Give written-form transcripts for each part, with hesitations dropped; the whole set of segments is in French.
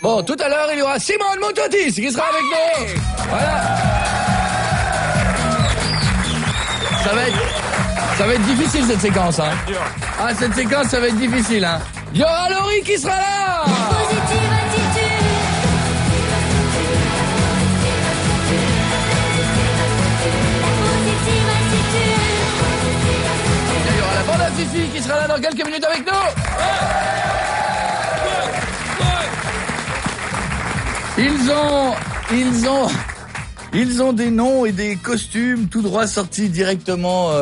Bon, tout à l'heure, il y aura Simone Montotis qui sera avec nous. Voilà. Ça va être difficile cette séquence, hein. Ah, cette séquence, ça va être difficile, hein. Il y aura Laurie qui sera là. Positive attitude. Positive attitude. Il y aura la bande à Fifi qui sera là dans quelques minutes avec nous. Ils ont des noms et des costumes tout droit sortis directement.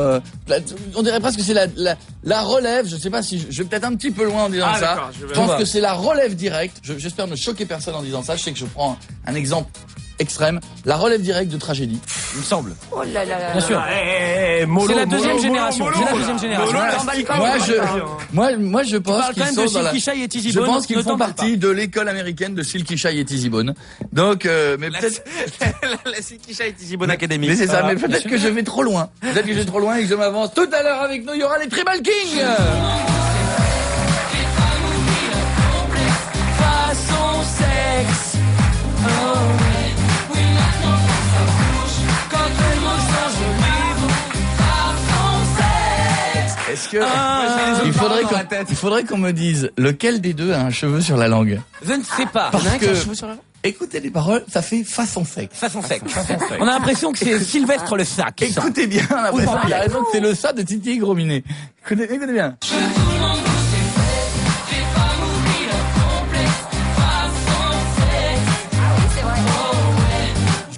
On dirait presque que c'est la relève. Je sais pas si je vais peut-être un petit peu loin en disant ça. Je pense que c'est la relève directe. J'espère ne choquer personne en disant ça. Je sais que je prends un exemple extrême. La relève directe de tragédie, il me semble. Oh là là là. Bien sûr. C'est la deuxième génération. Moi, je pense qu'ils sont dans la... Silky Shy et Tizzy Je Bone, pense qu'ils ne font t'en parle partie de l'école américaine de Silky Shy et Tizzy Bone. Donc, mais peut-être... La Silky Shy et Tizzy Bone Academy. Mais c'est ça, mais peut-être que je vais trop loin. Peut-être que je vais trop loin et que je m'avance. Tout à l'heure avec nous, il y aura les Tribal Kings. Façon sexe. Est-ce que il faudrait qu'on me dise lequel des deux a un cheveu sur la langue? Je ne sais pas. Parce que écoutez les paroles, ça fait façon sexe. Façon sexe. On a l'impression que c'est Sylvestre le sac. Écoutez bien, il a raison que c'est le ça de Titi Grominet. Écoutez bien.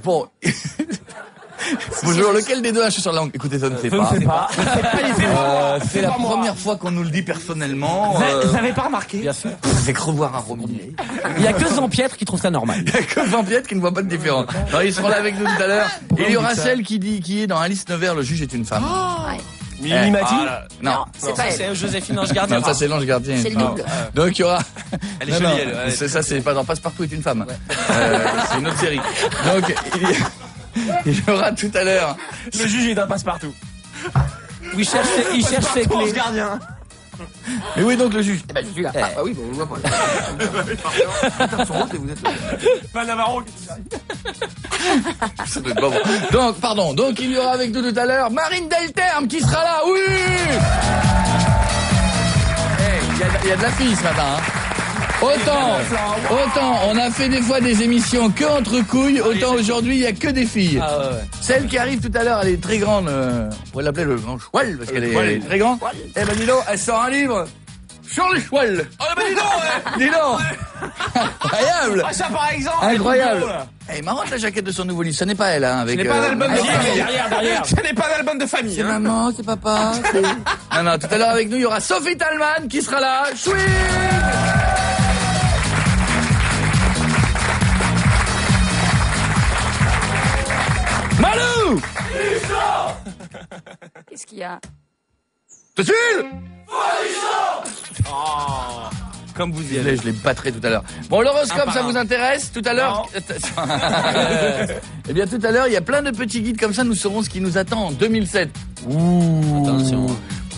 Bon. Bonjour, lequel des deux a un cheveu sur la langue? Écoutez, ça ne fait pas. C'est la première fois qu'on nous le dit personnellement. Vous n'avez pas remarqué? Bien sûr. C'est que revoir un Rominet. Il y a que Jean-Pierre qui trouve ça normal. Il y a que Jean-Pierre qui ne voit pas de différence. Alors, ils seront là avec nous tout à l'heure. Et il y aura celle qui est dans Alice Nevers, le juge est une femme. Mimi Mati? Non. C'est pas elle. C'est Joséphine Ange Gardien. Non, ça c'est l'ange gardien. C'est le double. Donc il y aura. Elle est jolie, elle. C'est ça, c'est pas dans Passe-Partout est une femme. C'est une autre série. Donc il y aura tout à l'heure. Le juge est un passe-partout. Il cherche ses clés. Gardien. Et oui, donc le juge. Eh ben, je suis là. Ah oui, bon, on le voit pas. Pas Navarro. Ça doit être pas bon. Donc, pardon. Donc il y aura avec nous tout à l'heure Marine Delterme qui sera là. Oui. Il y a de la fille ce matin. Hein. Autant, on a fait des fois des émissions que entre couilles, autant aujourd'hui il y a que des filles. Ah ouais. Celle qui arrive tout à l'heure, elle est très grande. On pourrait l'appeler le grand choual parce qu'elle est très grande. Eh ben dis donc, elle sort un livre sur les chouals. Oh ben dis donc, Dis donc. Incroyable. Ah ça par exemple. Incroyable. Elle est marrante la jaquette de son nouveau livre. Ce n'est pas elle, hein. Avec. Ce n'est pas un album de famille. Derrière. Ce n'est pas un album de famille. C'est maman, c'est papa. Non, tout à l'heure avec nous, il y aura Sophie Talman qui sera là. Chouing. Malou! Qu'est-ce qu'il y a? Te suis! Comme vous y Je les battrai tout à l'heure. Bon, l'horoscope, ça vous intéresse? Tout à l'heure? Eh bien, tout à l'heure, il y a plein de petits guides comme ça. Nous saurons ce qui nous attend en 2007. Ouh! Attention.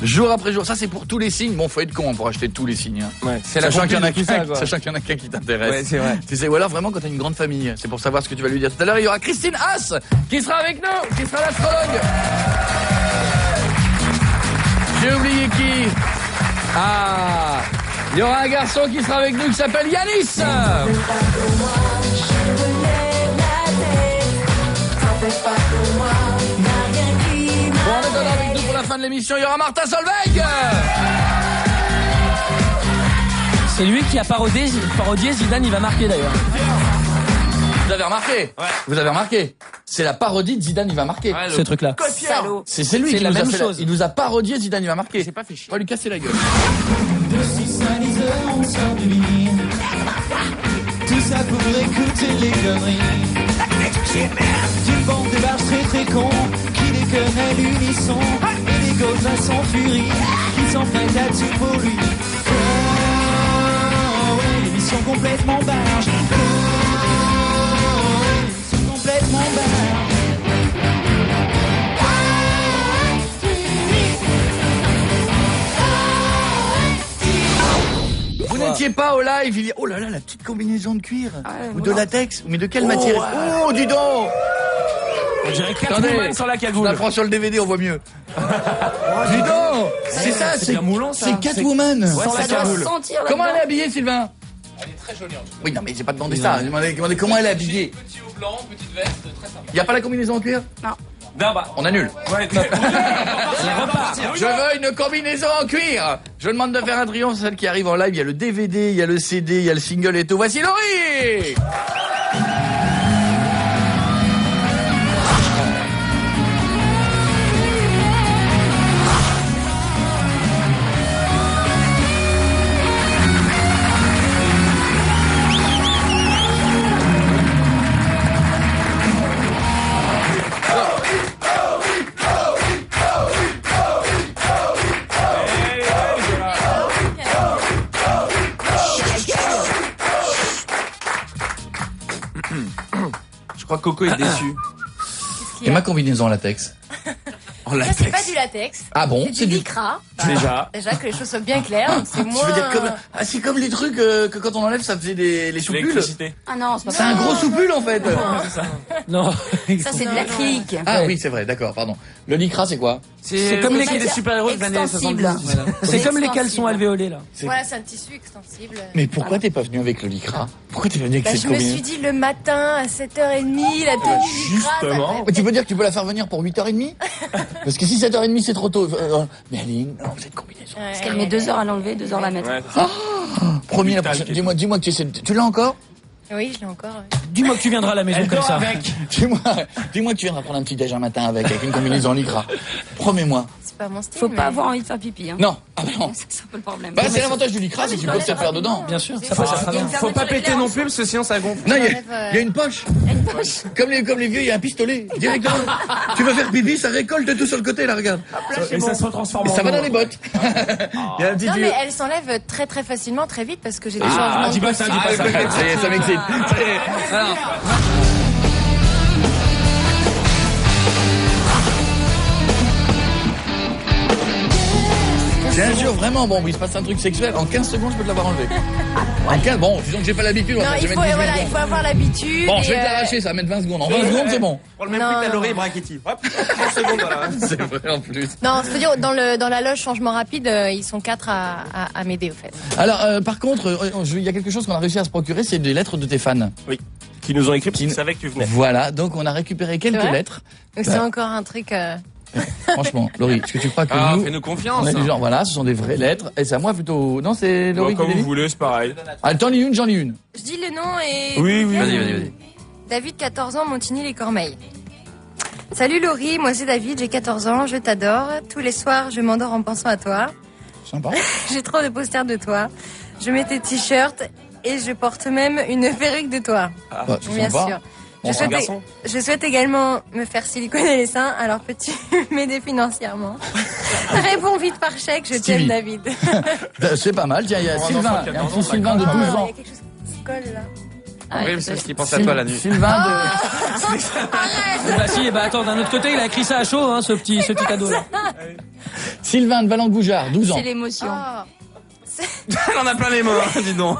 Jour après jour. Ça, c'est pour tous les signes. Bon, faut être con pour acheter tous les signes. Hein. Ouais, c'est Sachant qu'il y en a tout ça, quoi. sachant qu'il y en a qu'un qui t'intéresse. Ouais, c'est vrai. Tu sais, ou alors vraiment quand t'as une grande famille. C'est pour savoir ce que tu vas lui dire. Tout à l'heure, il y aura Christine Haas qui sera avec nous, qui sera l'astrologue. J'ai oublié qui? Ah! Il y aura un garçon qui sera avec nous qui s'appelle Yanis. Bon, en attendant avec nous pour la fin de l'émission, il y aura Martin Solveig. C'est lui qui a parodié Zidane, il va marquer d'ailleurs. Vous avez remarqué? Ouais. Vous avez remarqué? C'est la parodie de Zidane, il va marquer. Ouais, ce truc-là. Salaud. C'est lui C'est qui la nous a même fait chose. il nous a parodié Zidane, il va marquer. C'est pas fait chier. On va lui casser la gueule. Tout ça pour écouter les conneries d'une bande de barges très très cons qui déconnent à l'unisson et des gosses à son furie qui s'en prennent à tout pour lui. Oh, ouais, l'émission complètement barge. Oh, ouais, l'émission complètement barge. Vous n'êtes étiez pas au live, il y a... Oh là là, la petite combinaison de cuir. Ou de non. latex. Mais de quelle matière? Oh, dis donc! On dirait Catwoman sans la cagoule. On la prend sur le DVD, on voit mieux. Dis donc! C'est ça, c'est bien moulant, ça. C'est Catwoman. Sans la Ça doit cagoule. sentir Comment elle là-dedans. est habillée, Sylvain? Elle est très jolie en tout cas. Oui, non, mais j'ai pas demandé ça. J'ai demandé comment elle est habillée. Petit haut blanc, petite veste, très sympa. Y a pas la combinaison en cuir? Non, bah. On annule. Ouais, on repart. Je veux une combinaison en cuir. Je demande de faire un triomphe, celle qui arrive en live. Il y a le DVD, il y a le CD, il y a le single et tout. Voici Laurie. Je crois que Coco est déçu. Et ma combinaison en latex? En Ça, c'est pas du latex. Ah bon? C'est du lycra. Déjà. Que les choses soient bien claires. C'est moins. Tu veux dire comme... Ah, c'est comme les trucs que quand on enlève, ça faisait les soupules. L'électricité. Ah non, c'est pas C'est un gros soupule en fait. Non. Ça, c'est de l'acrylique. Ah oui, c'est vrai, d'accord, pardon. Le lycra, c'est quoi? C'est comme les des super-héros des années extensible. 70. Voilà. C'est comme les caleçons alvéolés, là. Voilà, c'est un tissu extensible. Mais pourquoi t'es pas venu avec le lycra? Pourquoi t'es venu avec Bah, cette je me combinaison? suis dit le matin à 7h30, la tenue du lycra. Justement. Mais tu peux dire que tu peux la faire venir pour 8h30? Parce que si 7h30 c'est trop tôt. Mais Aline, non, cette combinaison. Parce qu'elle met 2 heures à l'enlever, 2 heures à la mettre. Ouais. Promis, la prochaine. Dis-moi que tu essaies tu l'as encore? Oui, je l'ai encore. Dis-moi que tu viendras à la maison comme ça. Dis-moi que tu viendras prendre un petit déj un matin avec une combinaison lycra. Promets-moi. C'est pas mon style. Faut mais- pas avoir envie de faire pipi. Hein. Non. Ah bah non. C'est un peu le problème. Bah, c'est l'avantage du lycra, c'est que tu peux se faire dedans. Bien sûr, ça Faut- passe très bien. faut Faut pas permettre péter de non l'air. plus parce que sinon ça gonfle. Non, il enlève, y a une poche. Comme les vieux, il y a un pistolet. Directement. Tu veux faire pipi, ça récolte tout sur le côté, là, regarde. Et ça se retransforme Et en ça va eau. dans les bottes. Il y a un petit Non, tuyau. mais elle s'enlève très très facilement, très vite parce que j'ai des Ah, changements. dis pas ça, dis pas ça. Ça y est, ça m'excite. Ça y est. Alors. C'est un jeu vraiment bon, il se passe un truc sexuel, en 15 secondes je peux te l'avoir enlevé. En 15 bon, disons que j'ai pas l'habitude, on Non, va il mettre faut, 18 voilà, il secondes. faut avoir l'habitude. Bon, je vais et, te l'arracher, ça va mettre 20 secondes. En 20 secondes, c'est bon. Pour le même Non, prix que t'as non. Laurie et Brachetti. Hop, 30 secondes, voilà. C'est vrai en plus. Non, c'est-à-dire dans la loge changement rapide, ils sont 4 à m'aider au fait. Alors, par contre, il y a quelque chose qu'on a réussi à se procurer, c'est des lettres de tes fans. Oui. Qui nous ont écrit parce qu'ils savaient que tu venais. Voilà, donc on a récupéré quelques vrai lettres. Donc c'est encore un truc. Franchement, Laurie, est-ce que tu crois que Ah, nous, fais-nous confiance. on est du genre, voilà, ce sont des vraies lettres, et c'est à moi plutôt. Non, c'est Laurie qui Comme les vous lit. voulez, c'est pareil. Ah, t'en lis une, j'en lis une. Je dis le nom et. Oui, oui. Vas-y. David, 14 ans, Montigny-les-Cormeilles. Salut Laurie, moi c'est David, j'ai 14 ans, je t'adore. Tous les soirs, je m'endors en pensant à toi. Sympa. J'ai trop de posters de toi. Je mets tes t-shirts et je porte même une perruque de toi. Bah, c'est Bien sympa. sûr. Bon, Je souhaite également me faire siliconer les seins, alors peux-tu m'aider financièrement? Réponds vite par chèque, je Stevie. t'aime David. C'est pas mal. Tiens, il y a Pour un Sylvain, enfant de il y a un 14 petit ans, Sylvain de 12 Il y ans. a quelque chose qui se colle là. Ah, Oui, ouais, c'est ce qu'il pense à toi la nuit. Sylvain de... Bah si, bah attends, d'un autre côté, il a écrit ça à chaud, hein, ce petit ado là. Sylvain de Valengoujard, 12 ans. c'est l'émotion. Oh. On en a plein les mots, hein, dis donc.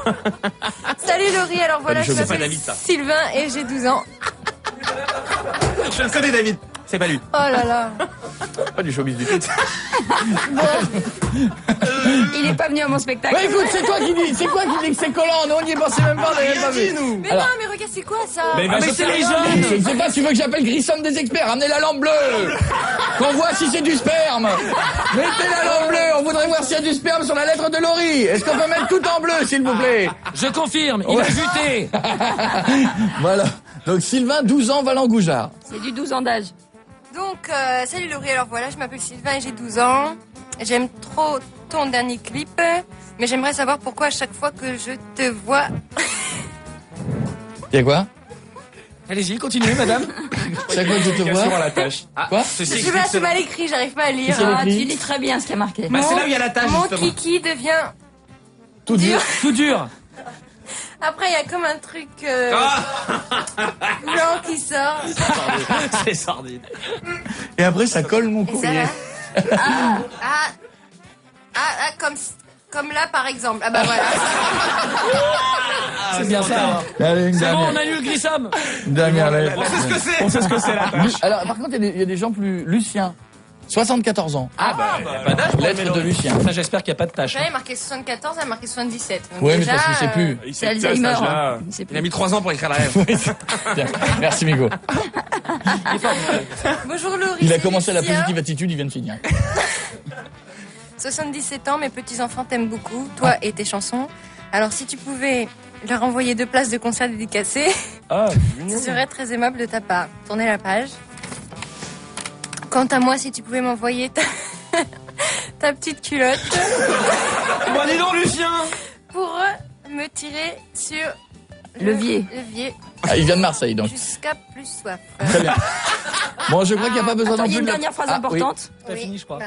Salut Laurie, alors voilà, je C'est pas m'appelle David, ça. Sylvain et j'ai 12 ans. Je le connais, David. C'est pas lui. Oh là là. Pas du showbiz du tout. Il est pas venu à mon spectacle. Ouais, écoute, c'est quoi qui dit que c'est collant? Nous, on n'y pensait même pas, on n'avait même pas vu. Mais Alors. non, mais regarde, c'est quoi ça? Mais va c'est jeter les les gens. gens. Je sais pas, tu veux que j'appelle Grissom des experts? Amenez la lampe bleue. Qu'on voit si c'est du sperme. Mettez la lampe bleue. On voudrait voir s'il y a du sperme sur la lettre de Laurie. Est-ce qu'on peut mettre tout en bleu, s'il vous plaît? Je confirme, il a juté. Voilà. Donc, Sylvain, 12 ans, Valengoujard. C'est du 12 ans d'âge. Donc, salut Laurie, alors voilà, je m'appelle Sylvain et j'ai 12 ans. J'aime trop ton dernier clip, mais j'aimerais savoir pourquoi à chaque fois que je te vois... Y'a quoi? Allez-y, continuez, madame. Chaque fois que je te vois. Sur la tâche. Quoi? Ceci Je sais pas, explique c'est cela. mal écrit, j'arrive pas à lire. C'est Ah, écrit. tu lis très bien ce qui a marqué. Bah, c'est là où il y a la tâche, Mon justement. kiki devient Tout dur. Tout dur. Après, il y a comme un truc blanc qui sort. C'est sordide. Et après, ça colle mon Et ça courrier. va. Comme... Comme là, par exemple. Ah bah voilà. C'est bien ça. Allez, une C'est bon, dernière. on a lu le glissam. Une dernière lettre. On sait ce que c'est. On sait ce que c'est, la tâche. Alors, par contre, il y a des gens plus... Lucien, 74 ans. Ah bah, y a pas d'âge pour Lettre le de vélo. Lucien. Ça, j'espère qu'il n'y a pas de tâche. J'avais marqué 74, elle a marqué 77. Donc Oui, mais déjà, parce qu'il sait plus. Il C'est sait que Alzheimer. à cet âge-là, Il sait plus. Il a mis 3 ans pour écrire la rêve. Tiens, merci, Migo. Bonjour Laurie. Il a c'est commencé la Lucia. positive attitude, il vient de finir. 77 ans, mes petits-enfants t'aiment beaucoup, toi et tes chansons. Alors si tu pouvais leur envoyer 2 places de concert dédicacées, Ah, ce serait très aimable de ta part. Tournez la page. Quant à moi, si tu pouvais m'envoyer ta petite culotte Bon, dis donc, Lucien. pour me tirer sur Levier. Ah, il vient de Marseille, donc. Jusqu'à plus soif. Très bien. Bon, je crois qu'il n'y a pas besoin Attends, non il y a plus une de la- dernière phrase Ah, importante. T'as fini, je crois. Bah,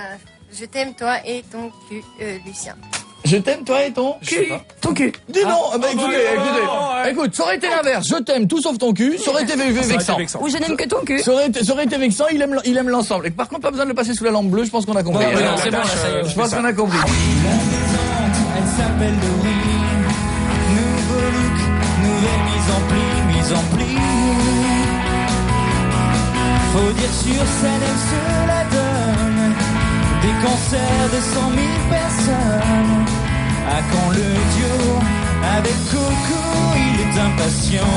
je t'aime toi et ton cul, Lucien. oui. Je t'aime, toi et ton cul. Ton cul. Dis non, bah, écoute, ça aurait été l'inverse. Je t'aime, tout sauf ton cul, ça aurait été vexant. Ou je n'aime que ton cul. Ça aurait été vexant, il aime l'ensemble. Et par contre, pas besoin de le passer sous la lampe bleue, je pense qu'on a compris. Ouais, non, c'est bon, là, ça y est. Je pense qu'on a compris. Elle s'appelle Laurie. Nouveau look, nouvelle mise en pli. Faut dire sur scène, elle se la donne. Des concerts de 100 000 personnes. À quand le duo avec Coco, il est impatient.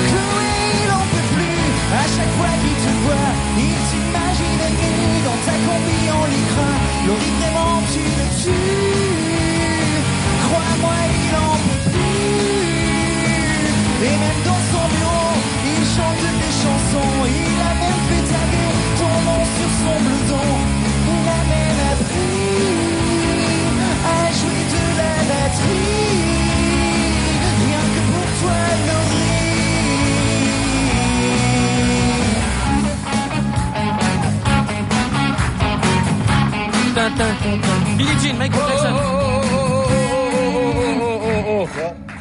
Chloé, il en peut plus. À chaque fois qu'il te voit, il t'imagine nu dans ta combi en lycra. Laurie, vraiment, tu le tues. Crois-moi, il en peut plus. Et même dans son bureau, il chante des chansons. Il a même fait taguer ton nom sur son blouson. Il a même appris à jouer de la batterie. Rien que pour toi, Laurie. Billie Jean, Michael Jackson.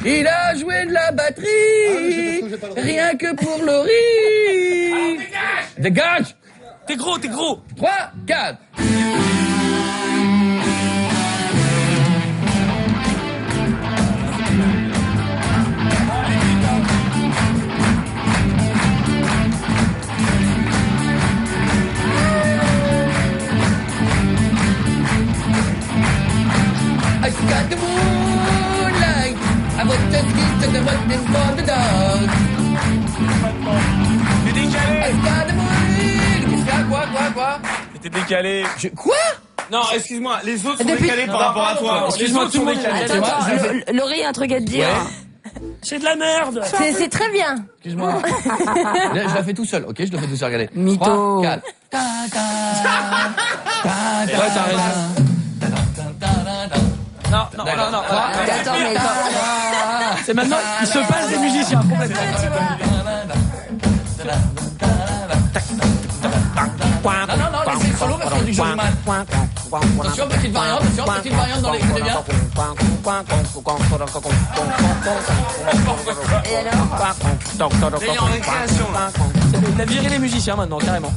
Il a joué de la batterie, rien que pour Laurie. Dégage. T'es gros. 3, 4. I got the moonlight. I was just kissing the waiting for the dog. T'es décalé. I got the moonlight. Qu'est-ce qu'il y a? Quoi? T'es décalé. Quoi? Non, excuse-moi, les autres sont Depuis- décalés par rapport à toi. Excuse-moi, tout le monde. Attends, Laurie a un truc à te dire. C'est de la merde. C'est très bien. Excuse-moi. Là, je la fais tout seul, ok? Je la fais tout seul, regardez. Mytho. 3, 4. Ouais, t'as raison. Non. Attends, mais attends. C'est maintenant, il se passe des musiciens complètement. Non, laissez le solo parce qu'on dit que je joue mal. Attention, petite variante dans les... Écoutez bien. Et alors Il est en récréation, là. T'as viré les musiciens maintenant, carrément.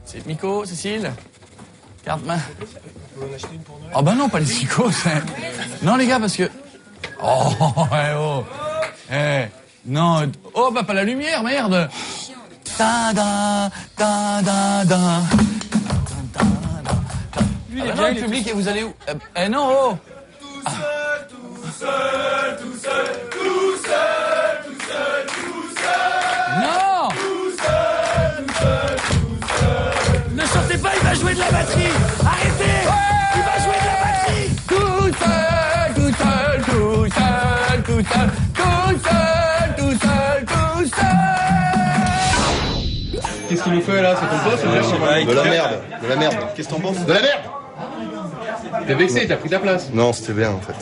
C'est Miko, Cécile. Carte main. Oh bah non, pas les psychos. Non les gars, parce que... Oh, non. Oh bah pas la lumière, merde. Ta-da, ta-da-da. Lui, il est Ah bah bien, non, il le est public, et vous allez où? Non, oh. Non. Ne sortez pas, il va jouer de la batterie. Arrêtez. Il va jouer de la batterie. Tout seul. Qu'est-ce qu'il nous fait là? C'est ton poste ou bien? De la merde, de la merde. Qu'est-ce que t'en penses? De la merde! T'es vexé, t'as pris ta place. Non, c'était bien en fait.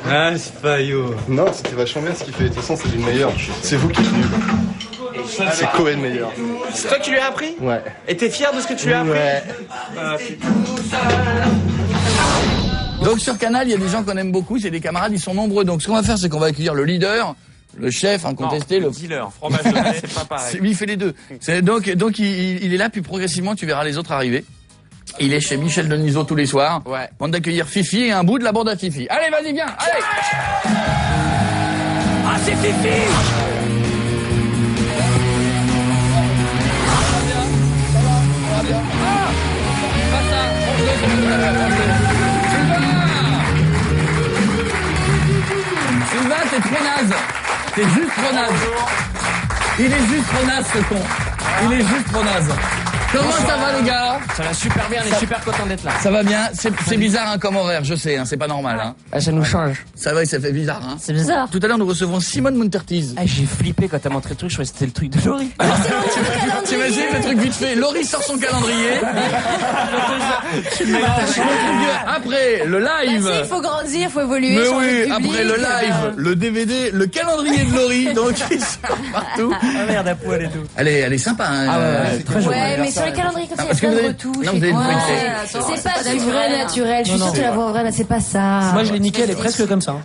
Ah, c'est pas yo. Non, c'était vachement bien ce qu'il fait. De toute façon, c'est du meilleur. C'est vous qui êtes nul. C'est Cohen meilleur. C'est toi qui lui as appris? Ouais. Et t'es fier de ce que tu lui as appris? Ouais. Donc sur Canal, il y a des gens qu'on aime beaucoup, c'est des camarades, ils sont nombreux. Donc ce qu'on va faire, c'est qu'on va accueillir le leader le chef incontesté, non, le dealer, fromage de lait, c'est pas pareil. Il fait les deux. Donc il est là, puis progressivement tu verras les autres arriver. Il est chez Michel Denisot tous les soirs. Ouais. Avant d'accueillir Fifi et un bout de la bande à Fifi. Allez, vas-y, viens. Allez. Ah, c'est Fifi! Sylvain, t'es trop naze. T'es juste trop naze. Il est juste trop naze, ce con. Il est juste trop naze. Comment ça va, les gars? Ça va super bien, on est super content d'être là. Ça va bien. C'est bizarre hein, comme horaire, je sais, hein, c'est pas normal. Hein. Ah, ça nous change. Ça va, ça fait bizarre. Hein. C'est bizarre. Tout à l'heure, nous recevons Simone Muntertiz. Ah, j'ai flippé quand t'as montré le truc, je croyais que c'était le truc de Laurie. T'imagines le truc vite fait? Laurie sort son calendrier. Après, le live. Bah, si, il faut grandir, il faut évoluer. Mais changer oui, de public, après le live, le DVD, le calendrier de Laurie, donc il sort partout. Ah merde, à poil et tout. Elle est sympa, hein. Ah ouais, c'est très joli. Ouais, mais sur le calendrier comme ça, il y a plein de retouches. Non, vous avez une C'est pas du vrai naturel. Je suis sûre que tu la vois en vrai, mais c'est pas ça. Moi, je l'ai niqué, elle est presque comme ça.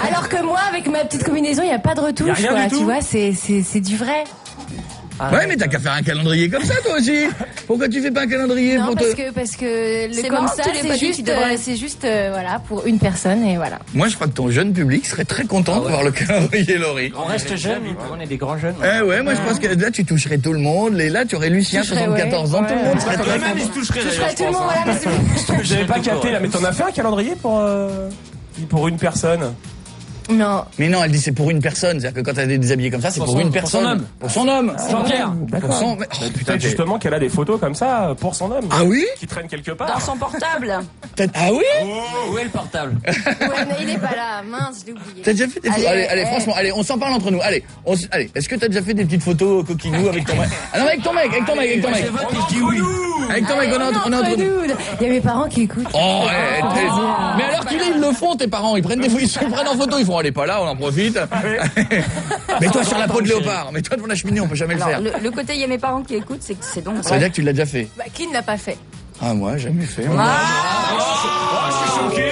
Alors que moi, avec ma petite combinaison, il n'y a pas de retouche, Y a rien quoi. du tout. Tu vois, c'est du vrai. Ouais, mais t'as qu'à faire un calendrier comme ça, toi aussi. Pourquoi tu fais pas un calendrier Non, pour parce te... que le C'est comme marrant, ça, tu l'as pas dit, tu devrais. c'est juste, voilà, pour une personne et voilà. Moi, je crois que ton jeune public serait très content de voir le calendrier Laurie. On reste jeune, on est des grands jeunes. Ouais, moi, je pense que là, tu toucherais tout le monde. Et là, tu aurais Lucien, 74 ans, tout le monde serait très Même, il content. se toucherait Je d'ailleurs, ferai tout le monde, voilà, mais c'est... J'avais pas capté là, mais t'en as fait un calendrier pour une personne? Non. Mais non, elle dit c'est pour une personne. C'est-à-dire que quand elle est déshabillée comme ça, c'est pour une personne. Pour son homme. Jean-Pierre. Pour son... Peut-être justement qu'elle a des photos comme ça pour son homme. Ah oui? Qui traîne quelque part. Dans son portable. Ah oui? Où est le portable? Ouais, mais il est pas là. Mince, je l'ai oublié. T'as déjà fait des photos? Allez, franchement, allez, on s'en parle entre nous. Allez, est-ce que t'as déjà fait des petites photos coquinou avec ton mec? Ah non, avec ton mec. Avec ton mec, on est entre nous. Il y a mes parents qui écoutent. Oh, mais alors qu'ils le font, tes parents, ils prennent ils se prennent en photo, ils font, elle est pas là, on en profite. Mets-toi sur la peau de léopard, mets-toi devant la cheminée, on peut jamais le faire. Le côté, il y a mes parents qui écoutent, c'est que c'est donc. Ça veut dire que tu l'as déjà fait. Bah, qui ne l'a pas fait? Ah, moi, jamais fait. Je suis choqué.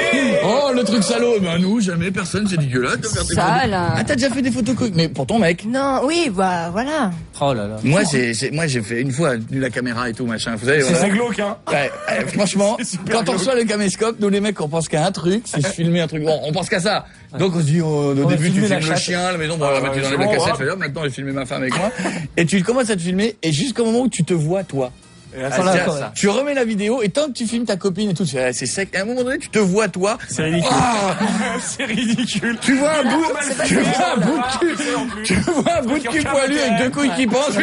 Oh, le truc salaud. Ben, nous, jamais, personne, c'est dégueulasse de faire des photos. Sale. Ah, t'as déjà fait des photos mais pour ton mec? Non, oui, bah, voilà. Oh là là. Moi, j'ai fait une fois la caméra et tout, machin, vous savez. C'est Voilà. glauque, hein. Ouais, franchement, quand on reçoit le caméscope, nous les mecs, on pense qu'à un truc, c'est filmer un truc. Bon, on pense qu'à ça. Donc on se dit, au début, tu filmes le chien, la maison, bon, on va mettre dans la cassette, fait là, maintenant, j'ai filmé ma femme avec moi. Et tu commences à te filmer, et jusqu'au moment où tu te vois, toi. Tu remets la vidéo et tant que tu filmes ta copine et tout, c'est sec. Et à un moment donné, tu te vois toi. C'est ridicule. C'est ridicule. Tu vois un bout, tu vois un bout de cul poilu avec deux couilles qui pensent.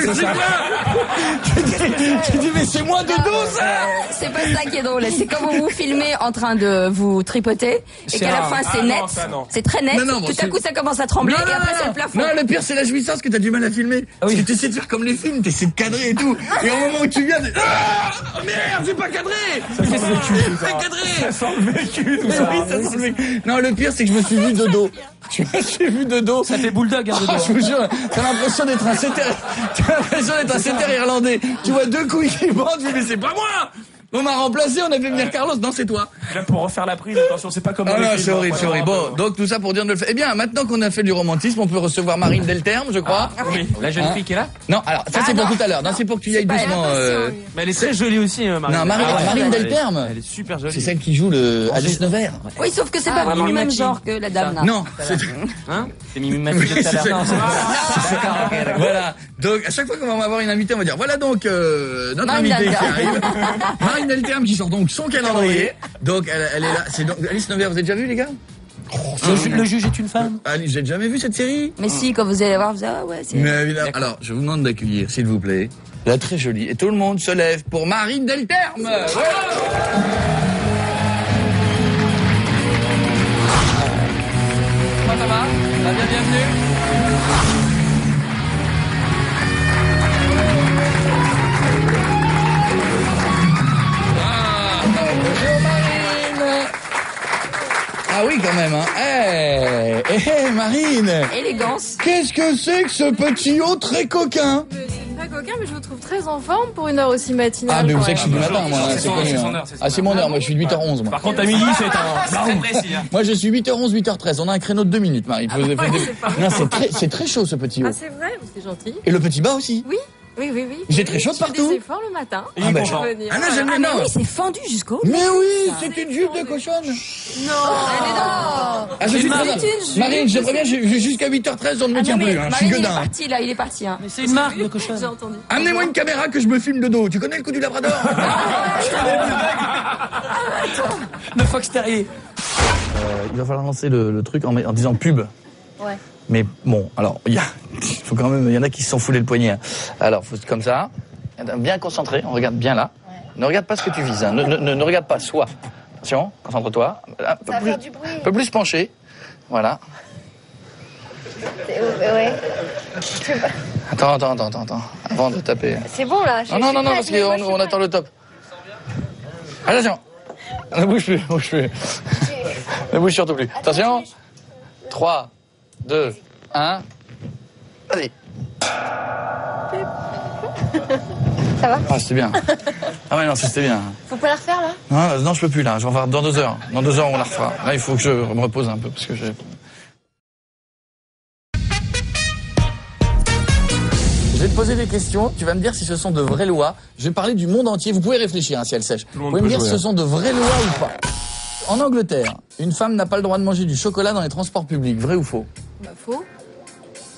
Tu dis mais c'est moi de dos ça. C'est pas ça qui est drôle. C'est quand vous vous filmez en train de vous tripoter et qu'à la fin c'est net. C'est très net. Tout à coup ça commence à trembler et après c'est le plafond. Non, le pire c'est la jouissance que t'as du mal à filmer. Parce que tu essaies de faire comme les films, t'essaies de cadrer et tout. Et au moment où tu viens, ah merde, j'ai pas cadré. Ça sent le vécu, tout ça. Ça sent le vécu, tout ça. Oui, ça sent le vécu. Non, le pire, c'est que je me suis vu de dos. Je me suis vu de dos. Ça fait bulldog, hein, de dos. Je vous jure, t'as l'impression d'être un setter irlandais. Tu vois deux couilles qui bandent, je dis, mais c'est pas moi. On m'a remplacé, on a fait venir Carlos. Non, c'est toi. Là, pour refaire la prise, attention, c'est pas comme Ah non, c'est horrible, c'est horrible. Bon, donc tout ça pour dire de le faire. Eh bien, maintenant qu'on a fait du romantisme, on peut recevoir Marine Delterme, je crois. Oui, la jeune fille qui est là? Non, alors, ça c'est pour tout à l'heure. Non, c'est pour que tu y ailles doucement. Mais elle est très jolie aussi, Marine. Non, Marine Delterme. Elle est super jolie. C'est celle qui joue le Alice Nevers. Oui, sauf que c'est pas vraiment le même genre que la dame là. Non, c'est Mimi Mati de tout à l'heure. Non, c'est voilà. Donc, à chaque fois qu'on va avoir une invitée, on va dire, voilà donc, notre invitée qui arrive. Marine Delterme qui sort donc son calendrier. Donc, elle est là. C'est donc, Alice Nevers, vous avez déjà vu, les gars? Le juge est une femme. Alice, j'ai jamais vu cette série? Mais si, quand vous allez voir, vous allez ah ouais, c'est. Mais évidemment. Alors, je vous demande d'accueillir, s'il vous plaît, la très jolie. Et tout le monde se lève pour Marine Delterme. Voilà. Comment ça va? Ça va bien, bienvenue. Bonjour Marine. Ah oui quand même hein. Eh Marine. Élégance. Qu'est-ce que c'est que ce petit haut très coquin? C'est très coquin, mais je vous trouve très en forme pour une heure aussi matinale. Ah, mais vous savez que je suis du matin, moi, c'est connu. Ah, c'est mon heure, moi je suis de 8h11. Moi. Par contre, à midi, c'est un. C'est précis. Moi je suis 8h11, 8h13. On a un créneau de 2 minutes, Marie. Non, c'est très chaud ce petit haut. Ah, c'est vrai, c'est gentil. Et le petit bas aussi. Oui. J'ai très chaud partout. Je fais des efforts le matin. Ah, bah, Ah non, oui, c'est fendu jusqu'au. Mais oui, c'est une jupe de cochonne. Non. Ah, je suis Marine, je préviens, jusqu'à 8h13, on ne me tient plus. Je suis gueudin. Il est parti. Mais c'est une marque de cochonne. J'ai entendu. Amenez-moi une caméra que je me filme de dos. Tu connais le coup du Labrador? Le Fox Terrier. Il va falloir lancer le truc en disant pub. Ouais. Mais bon, alors, il y en a qui se sont foulés le poignet. Hein. Alors, faut comme ça, bien concentré, on regarde bien là. Ouais. Ne regarde pas ce que tu vises, hein. Ne regarde pas, soit. Attention, concentre-toi. Un peu plus penché. Voilà. Ouais. Attends, avant de taper. C'est bon là. Non, parce qu'on attend le top. Attention. Ne bouge plus. Ne bouge surtout plus. Attention. 3, 2, 1. Allez. Ça va? Ah, c'était bien. Ah ouais, non, c'était bien. Faut pas la refaire là? Non, je peux plus là. Je vais en faire dans 2 heures. Dans 2 heures, on la refera. Là, il faut que je me repose un peu parce que j'ai... Je vais te poser des questions, tu vas me dire si ce sont de vraies lois. Je vais parler du monde entier, vous pouvez réfléchir si elle sèche. Vous pouvez me dire si ce sont de vraies lois ou pas. En Angleterre, une femme n'a pas le droit de manger du chocolat dans les transports publics, vrai ou faux? Bah faux.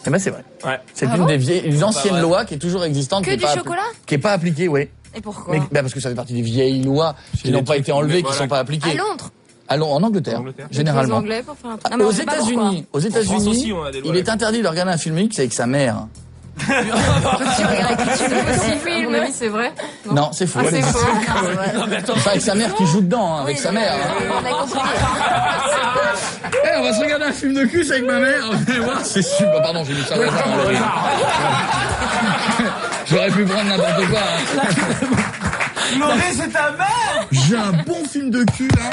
Eh ben c'est vrai. Ouais. C'est une des anciennes lois qui est toujours existante. Que du chocolat? Qui est pas appliquée, oui. Et pourquoi? Parce que ça fait partie des vieilles lois qui n'ont pas été enlevées, qui sont pas appliquées. À Londres? En Angleterre, généralement. Les Anglais pour faire un truc. Aux États-Unis, il est interdit de regarder un film X avec sa mère. Tu regardes qui tu veux aussi, à mon avis, c'est vrai? Non, c'est faux. C'est faux. C'est pas avec sa mère qui joue dedans, hein, avec sa mère. On a compris. On va se regarder un film de cul avec ma mère. Vous allez voir, c'est super. Pardon, j'ai mis ça. J'aurais pu prendre n'importe quoi. Laurie, c'est ta mère! J'ai un bon film de cul, là.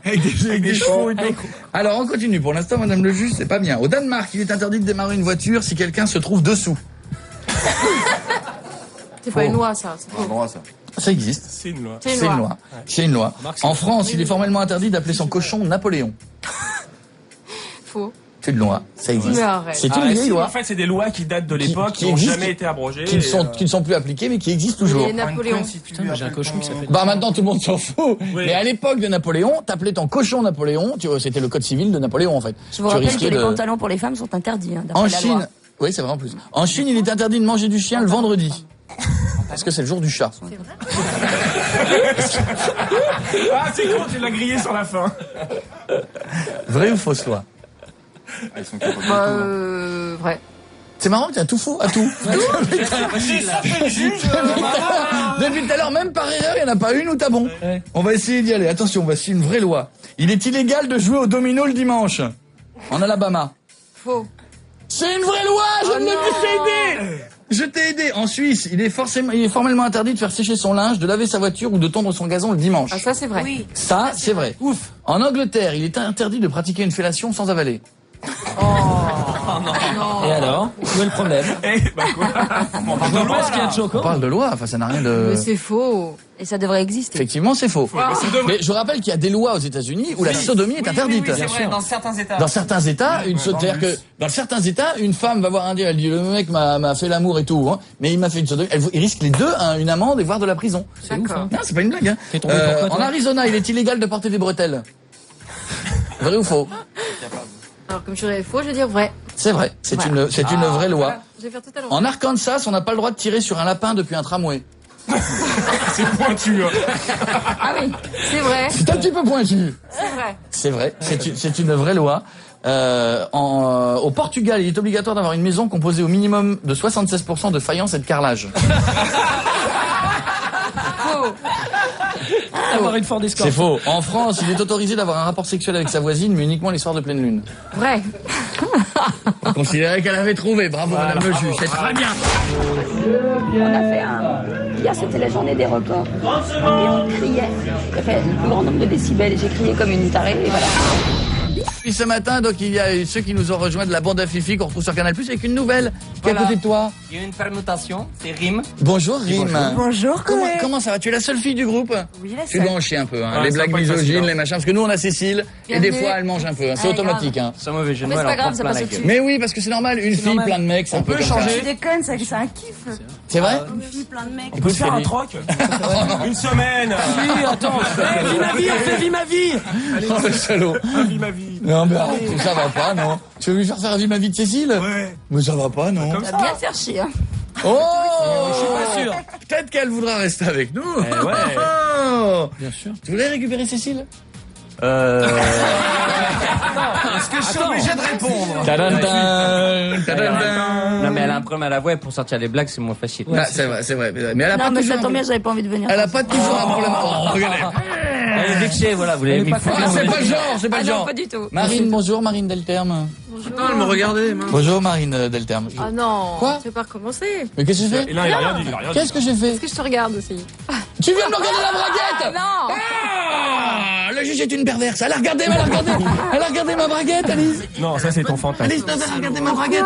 Avec des chevaux et tout. Alors, on continue. Pour l'instant, madame le juge, c'est pas bien. Au Danemark, il est interdit de démarrer une voiture si quelqu'un se trouve dessous. C'est pas une loi, ça. C'est pas un droit, ça. Ça existe. C'est une loi. C'est une loi. En France, il est formellement interdit d'appeler son cochon Napoléon. Faux. C'est une loi, ça existe. C'est une vieille loi. En fait, c'est des lois qui datent de l'époque, qui n'ont jamais été abrogées. Qui ne sont plus appliquées, mais qui existent toujours. Et Napoléon. Putain, j'ai un cochon qui s'appelle... Bah maintenant, tout le monde s'en fout. Oui. Mais à l'époque de Napoléon, t'appelais ton cochon Napoléon, c'était le code civil de Napoléon, en fait. Je vous rappelle que les pantalons pour les femmes sont interdits, hein, en Chine, oui, c'est vrai en plus. En Chine, il est interdit de manger du chien le vendredi. Parce que c'est le jour du chat. C'est vrai? Ah, c'est con, tu l'as grillé sur la fin. Vrai ou fausse loi? Vrai. C'est marrant que t'as tout faux à tout. Depuis tout à l'heure, même par erreur, il n'y en a pas une où t'as bon. Ouais. On va essayer d'y aller. Attention, voici une vraie loi. Il est illégal de jouer au domino le dimanche. En Alabama. Faux. C'est une vraie loi, je t'ai aidé. Je t'ai aidé. En Suisse, il est formellement interdit de faire sécher son linge, de laver sa voiture ou de tondre son gazon le dimanche. Ah, ça c'est vrai. Oui. Ça, c'est vrai. Ouf. En Angleterre, il est interdit de pratiquer une fellation sans avaler. Oh non. Et alors? Où est le problème? Quoi? On parle de loi, est-ce qu'il y a de chocolat? On parle de loi, enfin ça n'a rien de... Mais c'est faux. Et ça devrait exister. Effectivement, c'est faux. Mais je rappelle qu'il y a des lois aux États-Unis où la sodomie est interdite. Oui, c'est vrai, dans certains États. Dans certains États, c'est-à-dire que dans certains États, une femme va voir un dieu, elle dit le mec m'a fait l'amour et tout, hein, mais il m'a fait une sodomie. Ils risquent les deux une amende et voire de la prison. C'est ouf. Hein. Non, c'est pas une blague. Hein. En Arizona, il est illégal de porter des bretelles. Vrai ou faux? Alors comme je dirais faux, je vais dire vrai. C'est vrai. C'est une vraie loi. Voilà. Je vais faire tout à l'heure. En Arkansas, on n'a pas le droit de tirer sur un lapin depuis un tramway. C'est pointu. Ah oui, c'est vrai. C'est un petit peu pointu. C'est vrai. C'est vrai. C'est une vraie loi. Au Portugal, il est obligatoire d'avoir une maison composée au minimum de 76% de faïence et de carrelage. Faux. Avoir une Ford Escort. C'est faux. En France, il est autorisé d'avoir un rapport sexuel avec sa voisine, mais uniquement les soirs de pleine lune. Vrai. On considérait qu'elle avait trouvé. Bravo, madame le juge. C'est très bien. On a fait hier, c'était la journée des records. Et on criait. Il y avait le plus grand nombre de décibels et j'ai crié comme une tarée et voilà. Puis ce matin, donc il y a ceux qui nous ont rejoints de la bande à Fifi qu'on retrouve sur Canal+, avec une nouvelle qui est à côté de toi. Il y a une permutation, c'est Rim. Bonjour Rim. Bonjour, comment ça va? Tu es la seule fille du groupe? Oui, la Tu dois en chier un peu, hein. Les blagues misogynes, les machins, parce que nous on a Cécile, et des fois elle mange un peu, hein. C'est automatique. Hein. C'est un mauvais jeu de Mais mots, c'est pas elle en grave, prend ça plein passe la au-dessus. gueule. Mais oui, parce que c'est normal, une fille, plein de mecs, c'est un peu comme ça. Tu déconnes, c'est un kiff. C'est vrai? Une fille, plein de mecs. On peut se faire un troc. Une semaine. Oui, attends. Vis ma vie, on fait Vis ma vie. Oh le salaud. Vis ma vie. Non mais arrête, ça va pas, non. Tu veux lui faire Vie ma vie de Cécile? Ouais. Mais ça va pas, non. Ça va bien te faire chier. Hein. Oh, je suis pas sûr. Peut-être qu'elle voudra rester avec nous. Ouais. Bien sûr. Tu voulais récupérer Cécile? Est-ce que je suis obligé de répondre? Non, mais elle a un problème à la voix et pour sortir les blagues, c'est moins facile. Ah, c'est vrai. Mais elle a Non, pas mais toujours. ça tombe bien, j'avais pas envie de venir. Elle a pas toujours un problème. Oh, regardez. Elle est vexée, voilà, vous l'avez mis fou. Ah, c'est pas le genre, c'est pas le Ah non, genre. pas du tout. Marine, bonjour, Marine Delterme. Attends, elle me regardait. Bonjour, Marine Delterme. Ah non, Quoi? tu veux pas recommencer. Mais qu'est-ce que j'ai fait? Et là, il a rien dit. Qu'est-ce que j'ai fait? Est-ce que je te regarde aussi? Tu viens de me regarder la braguette? Non. Ah, le juge est une perverse. Elle a regardé ma braguette, Alice. Non, ça c'est ton fantasme. Alice, elle a regardé ma braguette.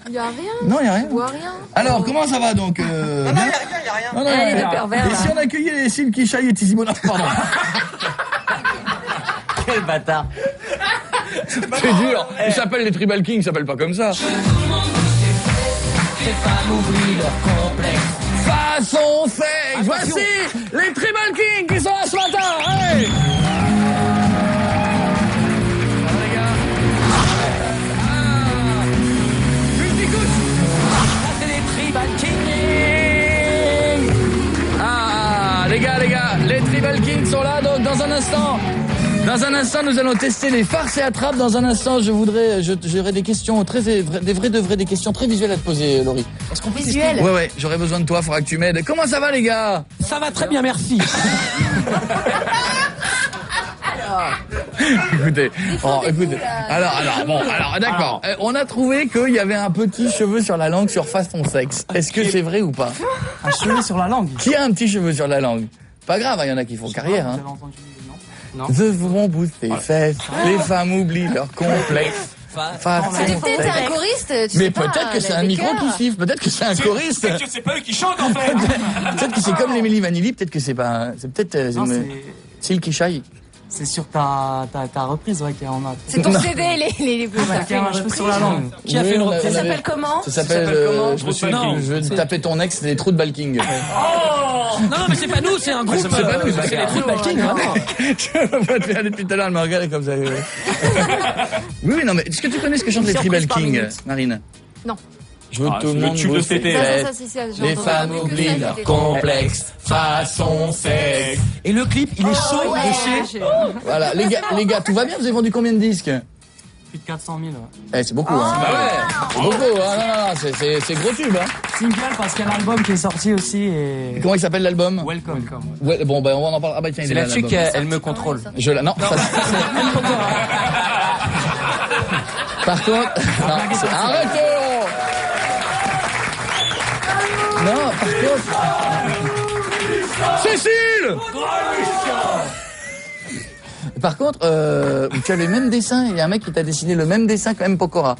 Y a rien. Non, y a rien. Je vois rien. Alors, comment ça va donc? Non, y a rien. Non, Elle est de pervers. Et si on accueillait les Cils qui chaillent et Tizimona? Pardon. Quel bâtard. C'est dur. Ils s'appellent les Tribal Kings, ils s'appellent pas comme ça. Les femmes oublient leur complexe. Façon sexe. Voici les Tribal Kings qui sont là ce matin. Hey. Les gars, les Tribal Kings sont là, donc dans un instant, nous allons tester les farces et attrapes. Dans un instant, j'aurai des questions des questions très visuelles à te poser, Laurie. Est-ce qu'on peut Visuel. Ouais, j'aurai besoin de toi, faudra que tu m'aides. Comment ça va, les gars? Ça va très bien, merci. Écoutez, d'accord. On a trouvé qu'il y avait un petit cheveu sur la langue sur façon sexe. Est-ce que c'est vrai ou pas? Un cheveu sur la langue. Qui a un petit cheveu sur la langue? Pas grave, il y en a qui font carrière. Hein. The vont booster fesses, les femmes oublient leur complexe. C'est peut-être un choriste. Mais peut-être que c'est un micro qui siffle, peut-être que c'est un choriste. Peut-être que c'est pas eux qui chantent en fait. Peut-être que c'est comme l'Émilie Vanilli, peut-être que c'est pas. C'est peut-être Cille qui chaille. C'est sur ta reprise, ouais, qu'on a. C'est ton CD, les plus qui a un cheveu sur la langue. Qui a fait une reprise? Ça s'appelle comment? Ça s'appelle je vais taper ton ex, c'est les trous de balking. Oh non, mais c'est pas nous, c'est un groupe. C'est pas nous, c'est les trous de balking, vraiment. Je vois te faire depuis tout à l'heure, elle me regarde comme ça. Oui, non, mais est-ce que tu connais ce que chantent les Tribal Kings, Marine? Non. Je veux tout le monde bosser. Les femmes oublient leur complexe, façon sexe. Et le clip, il est chaud de chez. Voilà, les gars, tout va bien? Vous avez vendu combien de disques? Plus de 400 000, ouais. Eh, c'est beaucoup, hein. C'est beaucoup, hein. Non, c'est gros tube, hein. Single parce qu'il y a l'album qui est sorti aussi et... Comment il s'appelle l'album? Welcome. Ouais, bon, ben, on en parle. Ah, bah, tiens, c'est là-dessus qu'elle me contrôle. Non, ça, par contre, arrêtez! Non, par contre... Cécile! Par contre, tu as les mêmes dessins, il y a un mec qui t'a dessiné le même dessin que M. Pokora,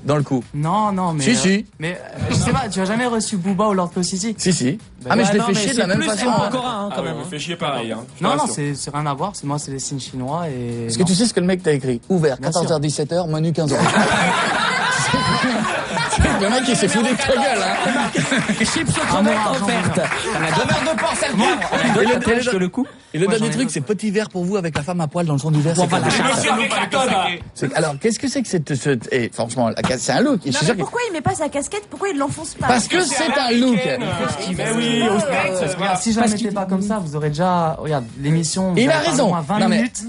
dans le coup. Non, mais... Si. Mais, je sais pas, tu as jamais reçu Booba ou Lord City? Si. Ah, mais je l'ai fait chier de la même façon. Pokora, quand même. Il fait chier pareil, hein. Non, c'est rien à voir, moi, c'est des signes chinois et... Est-ce que tu sais ce que le mec t'a écrit? Ouvert, 14h-17h, menu 15h. Le mec, il s'est foutu de ta gueule, hein. Chips aux tomates offertes. Donneur de porc, ça le coup. Et le dernier truc, c'est petit verre pour vous avec la femme à poil dans le fond du verre. Alors, qu'est-ce que c'est que cette... Et franchement, c'est un look. Mais pourquoi il met pas sa casquette? Pourquoi il l'enfonce pas? Parce que c'est un look. Mais oui, si je la mettais pas comme ça, vous aurez déjà... Regarde, l'émission... Il a raison. 20 minutes.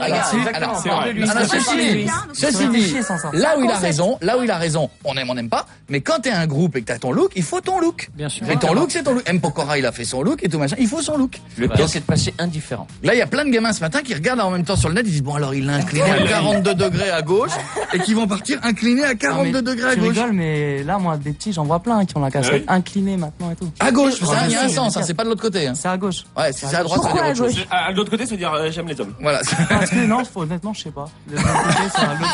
Ceci dit, là où il a raison, on n'aime pas, mais quand quand t'es un groupe et que t'as ton look, il faut ton look. Bien sûr. Et ton look, c'est ton look. M. Pokora, il a fait son look et tout machin. Il faut son look. Le pire, c'est de passer indifférent. Là, il y a plein de gamins ce matin qui regardent en même temps sur le net, ils disent bon alors il l'a incliné à 42 degrés à gauche et qui vont partir inclinés à 42 degrés à gauche. Tu rigoles, mais là, moi, des petits, j'en vois plein qui ont la casquette inclinée maintenant et tout. À gauche, il y a un sens, c'est pas de l'autre côté. C'est à gauche. Ouais, si c'est à droite, ça veut dire autre chose. À l'autre côté, ça veut dire j'aime les hommes. Voilà. Parce que non, honnêtement, je sais pas.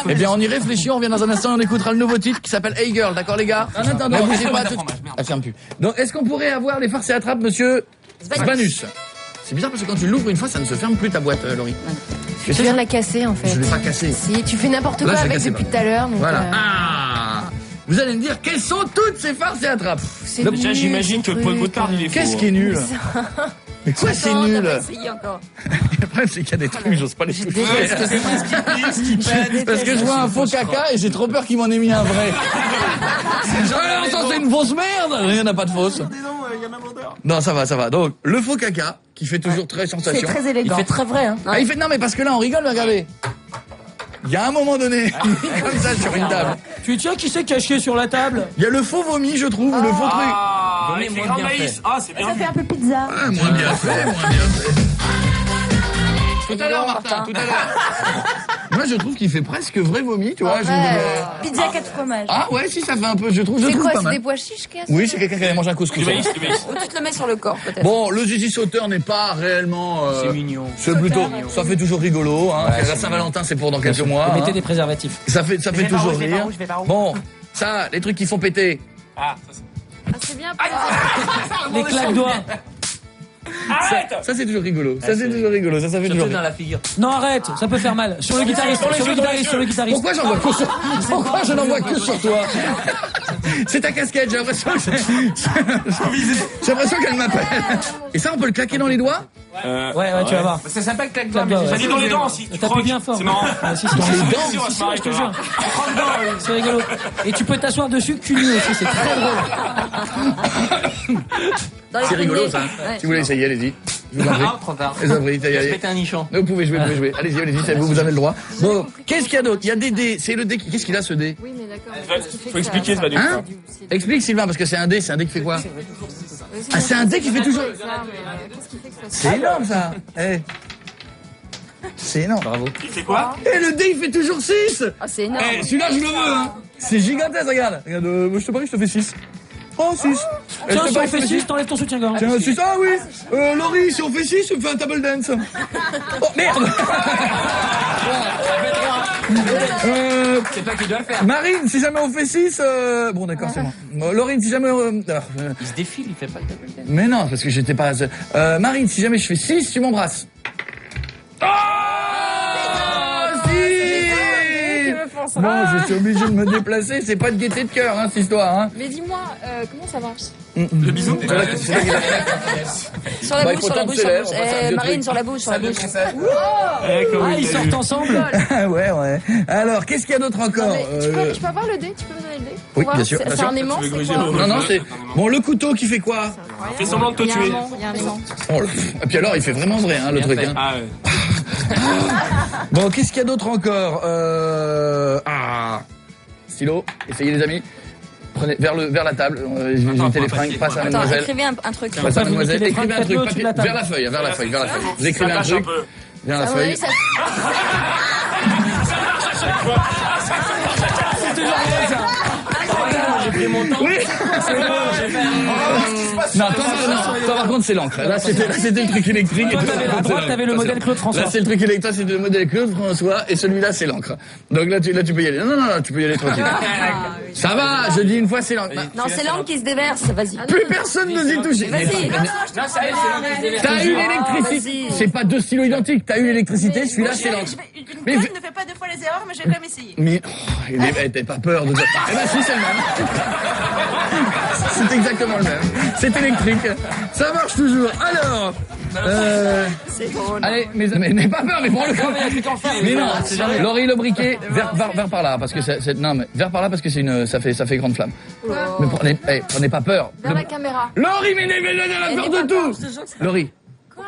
Eh bien, on y réfléchit, on revient dans un instant, on écoutera le nouveau titre qui s'appelle Hey Girl, d'accord les gars? En attendant, ne bougez pas tout. Ah, ferme plus. Donc, est-ce qu'on pourrait avoir les farces et attrapes, monsieur Svanus? C'est bizarre parce que quand tu l'ouvres une fois, ça ne se ferme plus ta boîte, Laurie. Tu viens de la casser en fait. Je l'ai pas cassée. Si, tu fais n'importe quoi avec depuis tout à l'heure. Voilà. Ah, vous allez me dire, quelles sont toutes ces farces et attrapes? Déjà, j'imagine que Paul Gaultier, il est faux. Qu'est-ce qui est nul? Mais quoi, c'est nul? Le problème, c'est qu'il y a des trucs, j'ose pas les toucher. Parce que je vois un faux caca et j'ai trop peur qu'il m'en ait mis un vrai. Alors, ça, c'est une fausse merde! Rien n'a pas de fausse. Non, ça va. Donc, le faux caca, qui fait toujours très sensation. C'est très élégant. Il fait très vrai, hein. Ah, il fait, non, mais parce que là, on rigole, regardez. Il y a un moment donné, comme ça, sur une table. Tu tiens, qui c'est qui a chié sur la table? Il y a le faux vomi, je trouve, ou le faux truc. Ah, les grains de maïs. Ah, c'est bien. Ça fait un peu pizza. Ah, moins bien fait. Tout à l'heure, Martin, tout à l'heure. Moi, je trouve qu'il fait presque vrai vomi, tu vois. Pizza 4 fromages. Ah ouais, si, ça fait un peu, je trouve C'est quoi, pas c'est mal. des pois chiches qu'est-ce Oui, c'est quelqu'un qui avait mangé un couscous. Du maïs. Ou tu te le mets sur le corps, peut-être. Bon, le zizi sauteur n'est pas réellement... C'est mignon. C'est plutôt... Ça fait toujours rigolo, hein. La Saint-Valentin, c'est pour dans quelques mois. Mettez hein. des préservatifs. Ça fait toujours rire. Bon, ça, les trucs qui font péter. Ah, ça c'est... Ah, c'est bien. Les claques doigts. Arrête! Ça, c'est toujours rigolo. Ça fait toujours rire. Surtout dans la figure. Non, arrête, ça peut faire mal. Sur le guitariste, sur le guitariste. Pourquoi je n'en vois que sur toi? C'est ta casquette, j'ai l'impression qu'elle m'appelle. Et ça, on peut le claquer dans les doigts? Ouais, tu vas voir. Ça s'appelle claque-doigt. Ça dit dans les dents aussi. T'appuies bien fort. C'est marrant. Si, dans les dents. Si, je te jure. C'est rigolo. Et tu peux t'asseoir dessus cul nu aussi, c'est très drôle. C'est rigolo ça. Si vous voulez essayer, allez-y. Je vous en prie. Trop tard. Je vous en prie, Je vais péter un nichon. Vous pouvez jouer. Allez-y, vous avez le droit. Bon, qu'est-ce qu'il y a d'autre? Il y a des dés. C'est le dé. Qu'est-ce qu'il a ce dé? Oui, mais d'accord. Faut expliquer ce va Hein? Explique Sylvain, parce que c'est un dé qui fait quoi? Ah, c'est un dé qui fait toujours. C'est énorme ça. C'est énorme. Bravo. Il fait quoi? Et le dé il fait toujours 6. Ah, c'est énorme. Celui-là je le veux hein. C'est gigantesque, regarde. Moi je te parie, je te fais 6. Oh 6. Tiens, si on fait 6, t'enlèves ton soutien-gorge. Tiens, 6. Ah oui. Laurie, si on fait 6, on fait un table dance. Oh merde. C'est toi qui dois le faire. Marine, si jamais on fait 6, bon d'accord, c'est bon. Laurine, si jamais Il se défile, il fait pas le double dance. Mais non, parce que j'étais pas... Marine, si jamais je fais 6, tu m'embrasses. Bon, je suis obligé de me déplacer, c'est pas de gaieté de cœur, hein, cette histoire, hein. Mais dis-moi, comment ça marche? Le bisou? Sur la bouche, sur la bouche, sur la bouche. Marine, sur la bouche, sur la bouche. Ah, ils sortent ensemble? Ouais. Alors, qu'est-ce qu'il y a d'autre encore? Je peux avoir le dé? Tu peux me donner le dé? Oui, bien sûr. C'est un aimant, c'est quoi? Non, c'est... Bon, le couteau qui fait quoi? Fais semblant de te tuer. Il y a un aimant. Et puis alors, il fait vraiment vrai, hein, le truc, hein. Ah ouais. Bon, qu'est-ce qu'il y a d'autre encore? Stylo, essayez les amis. Prenez vers la table. J'étais les fringues. Passe à mademoiselle. Écrivez un truc. Passe à mademoiselle. Écrivez un truc. Papier, vers la feuille. Vous écrivez un truc. Vers la feuille. C'est toujours bien ça. J'ai pris mon temps. Oui. Non, toi par contre c'est l'encre. Là c'était le truc électrique. À droite t'avais le modèle Claude François. Là c'est le truc électrique, c'était le modèle Claude François et celui-là c'est l'encre. Donc là tu peux y aller. Non, tu peux y aller tranquille. Ça va, je dis une fois c'est l'encre. Non, c'est l'encre qui se déverse, vas-y. Plus personne ne s'y touche. Vas-y. Non, ça y est, c'est l'encre qui se déverse. T'as eu l'électricité. C'est pas deux stylos identiques. T'as eu l'électricité, celui-là c'est l'encre. Une conne ne fait pas deux fois les erreurs, mais j'ai quand même essayé. Mais t'as pas peur de ça. Eh ben si, c'est le même. C'est exactement le même. C'est électrique. Ça marche toujours. Alors, c'est drôle. Allez, mais n'aie pas peur, mais prends-le quand même. Mais non, Laurie le briquet, vers par là, parce que vers par là parce que ça fait grande flamme. Mais prenez pas peur. Vers la caméra. Laurie, mais elle a peur de tout. Laurie,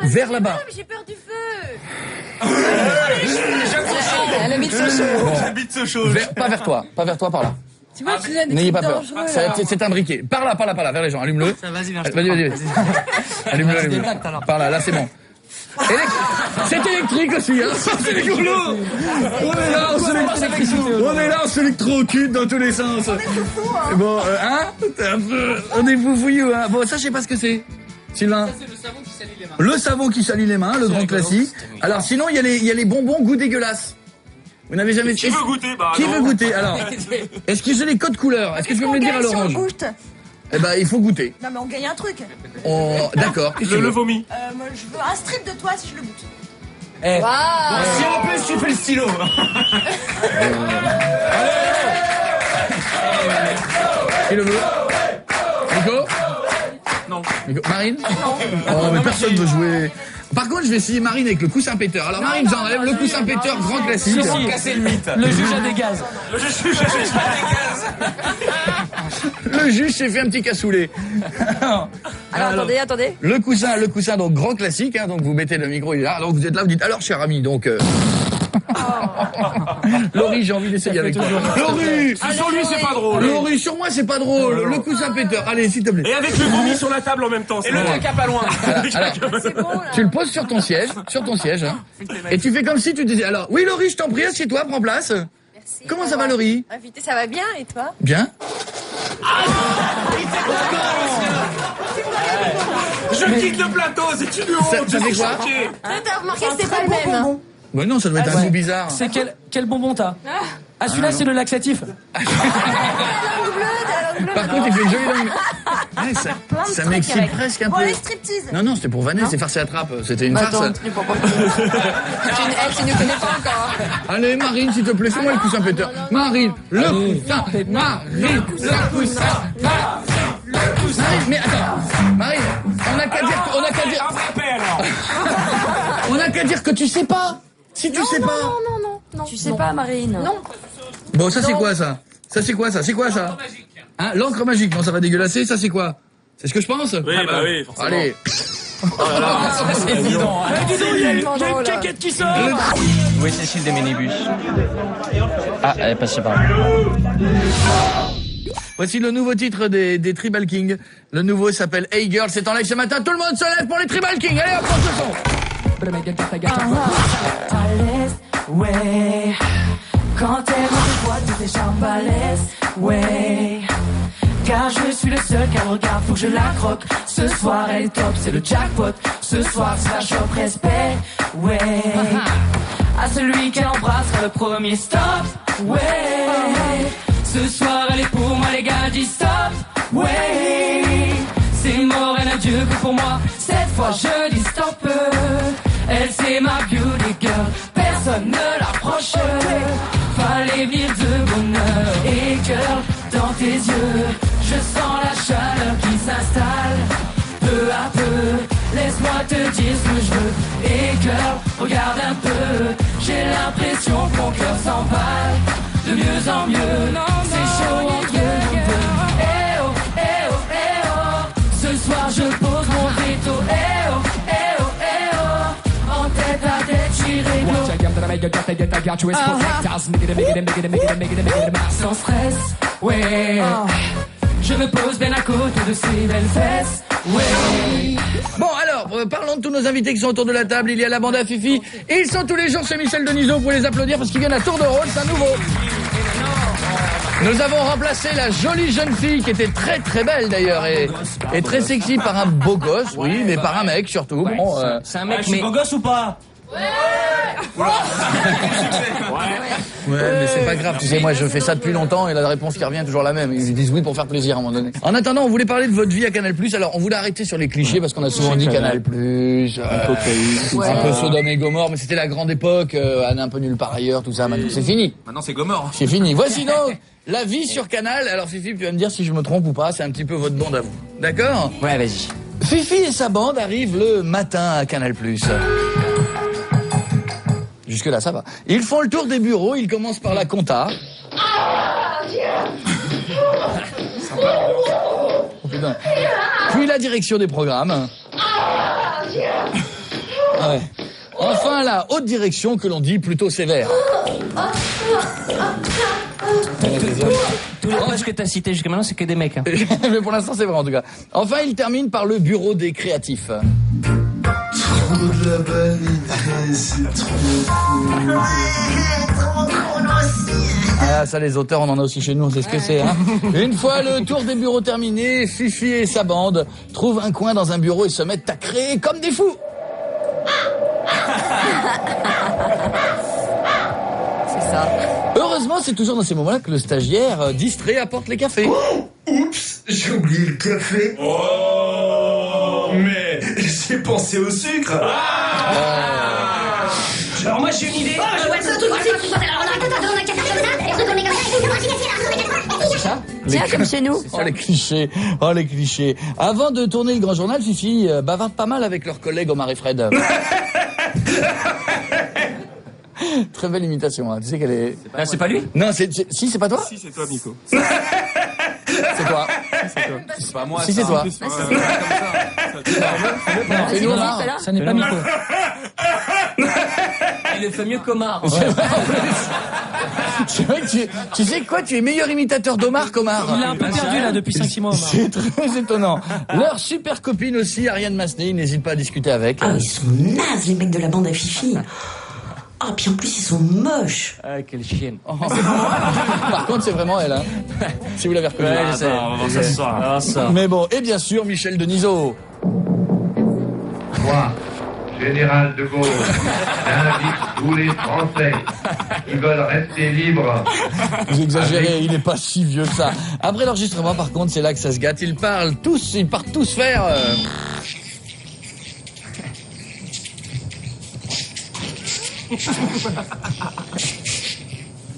vers là-bas. J'ai peur du feu. Elle habite Sochaux. J'habite Sochaux. Pas vers toi, par là. Tu vois, tu as des N'ayez trucs pas peur. dangereux. C'est un briquet. Par là, vers les gens. Allume-le. Vas-y, viens. Vas-y. Allume-le. Par là, c'est bon. C'est électrique aussi, hein. C'est rigolo. On est là, on s'électrocute dans tous les sens. Bon, hein? On est foufouillou, hein. Bon, ça, je sais pas ce que c'est. Sylvain? Ça, c'est le savon qui salit les mains. Le savon qui salit les mains, le grand classique. Alors, sinon, il y a les bonbons goût dégueulasse. Vous n'avez jamais... Qui veut goûter? Qui veut goûter? Alors, est-ce que j'ai les codes couleurs? Est-ce que je peux me le dire à l'orange? Eh ben, il faut goûter. Non, mais on gagne un truc. D'accord. Le vomi. Moi, je veux un strip de toi si je le goûte. Si en plus tu fais le stylo. Qui le veut? Nico? Non. Marine? Non. Oh, mais personne veut jouer. Par contre, je vais essayer Marine avec le coussin péteur. Alors, Marine, j'enlève le coussin péteur, grand classique. Si, casser le mythe. Le juge a des gaz. Le juge s'est fait un petit cassoulet. Alors, attendez. Le coussin, donc grand classique, hein, donc vous mettez le micro, il est là. Donc vous êtes là, vous dites, alors, cher ami, donc... Laurie, j'ai envie d'essayer avec toi. Laurie! Sur lui, c'est pas drôle. Laurie, sur moi, c'est pas drôle. Le coussin péteur. Allez, s'il te plaît. Et avec le vomi sur la table en même temps. Et le caca pas loin. Alors, tu le poses sur ton siège, hein, et tu fais comme si tu disais, alors, oui, Laurie, je t'en prie, assieds-toi, prends place. Merci. Comment ça va, Laurie? Invité, ça va bien, et toi? Bien. Je quitte le plateau, c'est une honte. Ça fait quoi? T'as remarqué que c'était pas le même. Bah non, ça doit être un goût bizarre. C'est quel bonbon t'as? Ah, celui-là, c'est le laxatif. Par contre, il fait une jolie langue. Ouais, ça m'excite presque un peu. Pour les striptease. Non, c'était pour vanner, c'est farce et attrape. C'était une farce. Attends, tu ne connais pas encore. Allez, Marine, s'il te plaît, fais-moi le coussin péteur. Marine, le coussin. Marine, le coussin. Marine, mais attends. Marine, on n'a qu'à dire... On n'a qu'à dire que tu sais pas. Si tu sais pas... Non. Tu sais pas, Marine. Non. Bon, ça c'est quoi ça? C'est quoi ça? Hein, l'encre magique, non, ça va dégueulasser, ça c'est quoi? C'est ce que je pense? Oui, oui, forcément. Allez. C'est évident. Dis donc, il y a une caquette qui sort. Où est Cécile des Minibus? Ah, elle est passée par là. Voici le nouveau titre des Tribal Kings. Le nouveau s'appelle Hey Girl, c'est en live ce matin. Tout le monde se lève pour les Tribal Kings. Allez, hop, prends ce son. Ouais, quand elle me voit, tout est charme balèze. Ouais, car je suis le seul qu'elle regarde, faut que je la croque. Ce soir elle est top, c'est le jackpot. Ce soir c'est la chope, respect. Ouais, à celui qu'elle embrassera le premier stop. Ouais, ce soir elle est pour moi, les gars, dis stop. Ouais, c'est mort, elle n'a Dieu que pour moi. Cette fois je dis stop. Elle c'est ma beauty girl, personne ne l'approche. Fallait venir de bonheur. Et girl, dans tes yeux, je sens la chaleur qui s'installe. Peu à peu, laisse-moi te dire ce que je veux. Et girl, regarde un peu, j'ai l'impression que mon cœur s'emballe. De mieux en mieux, c'est chaud entre nous deux. Eh oh, eh oh, eh oh, ce soir je pose mon veto. Eh oh, eh oh, eh oh, en tête à tête j'y réglo. Sans stress, ouais. Je me pose bien à côté de ces belles fesses, ouais. Bon alors, parlons de tous nos invités qui sont autour de la table. Il y a la bande à Fifi. Et ils sont tous les jours chez Michel Denisot pour les applaudir parce qu'ils viennent à tour de rôle, c'est un nouveau. Nous avons remplacé la jolie jeune fille qui était très très belle d'ailleurs et très sexy par un beau gosse, oui, mais par un mec surtout. Bon, c'est un mec, mais beau gosse ou pas? Ouais, mais c'est pas grave, tu sais, moi je fais ça depuis longtemps et la réponse qui revient est toujours la même. Ils disent oui pour faire plaisir à un moment donné. En attendant, on voulait parler de votre vie à Canal+. Alors, on voulait arrêter sur les clichés parce qu'on a souvent dit Canal+, un peu Sodome et Gomorre, mais c'était la grande époque, Anne un peu nulle part ailleurs, tout ça. Maintenant, c'est fini. Maintenant, c'est Gomorre. C'est fini. Voici donc la vie sur Canal. Alors, Fifi, tu vas me dire si je me trompe ou pas. C'est un petit peu votre bande à vous. D'accord? Ouais, vas-y. Fifi et sa bande arrivent le matin à Canal+. Jusque-là, ça va. Ils font le tour des bureaux, ils commencent par la compta. Oh, putain. Puis la direction des programmes. Ouais. Enfin, la haute direction que l'on dit plutôt sévère. Tous les postes que t'as cités jusqu'à maintenant, c'est que des mecs. Hein. Mais pour l'instant, c'est vrai en tout cas. Enfin, il termine par le bureau des créatifs. Trop de la vanité, c'est trop cool. Trop cool aussi. Ah, ça, les auteurs, on en a aussi chez nous, on sait ce que c'est. Hein. Une fois le tour des bureaux terminé, Fifi et sa bande trouvent un coin dans un bureau et se mettent à créer comme des fous. C'est ça. Heureusement, c'est toujours dans ces moments-là que le stagiaire distrait apporte les cafés. Oh, oups, j'ai oublié le café. Oh, mais j'ai pensé au sucre. Alors moi j'ai une idée. Tiens, comme chez nous. Oh les clichés, oh les clichés. Avant de tourner le grand journal, Fifi bavarde pas mal avec leurs collègues Omar et Fred. Très belle imitation, hein. Tu sais qu'elle est... Ah, c'est pas lui? Non, si, c'est pas toi? Si, c'est toi, Nico. C'est toi. C'est pas moi. Si, c'est toi. C'est Omar. Ça n'est pas Nico. Il le fait mieux qu'Omar. C'est vrai que tu sais quoi, tu es meilleur imitateur d'Omar qu'Omar. Il a un peu perdu là depuis 5-6 mois, Omar. C'est très étonnant. Leur super copine aussi, Ariane Massenet, il n'hésite pas à discuter avec. Ah, ils sont nazes, les mecs de la bande à Fifi. Ah, puis en plus, ils sont moches. Ah, quelle chienne. Oh. Par contre, c'est vraiment elle, hein. Si vous l'avez reconnue. Ouais, je sais. On va voir ça ce soir. Mais bon, et bien sûr, Michel Denisot. Moi, général de Gaulle, j'invite tous les Français qui veulent rester libres. Vous exagérez, il n'est pas si vieux que ça. Après l'enregistrement, par contre, c'est là que ça se gâte. Ils partent tous faire...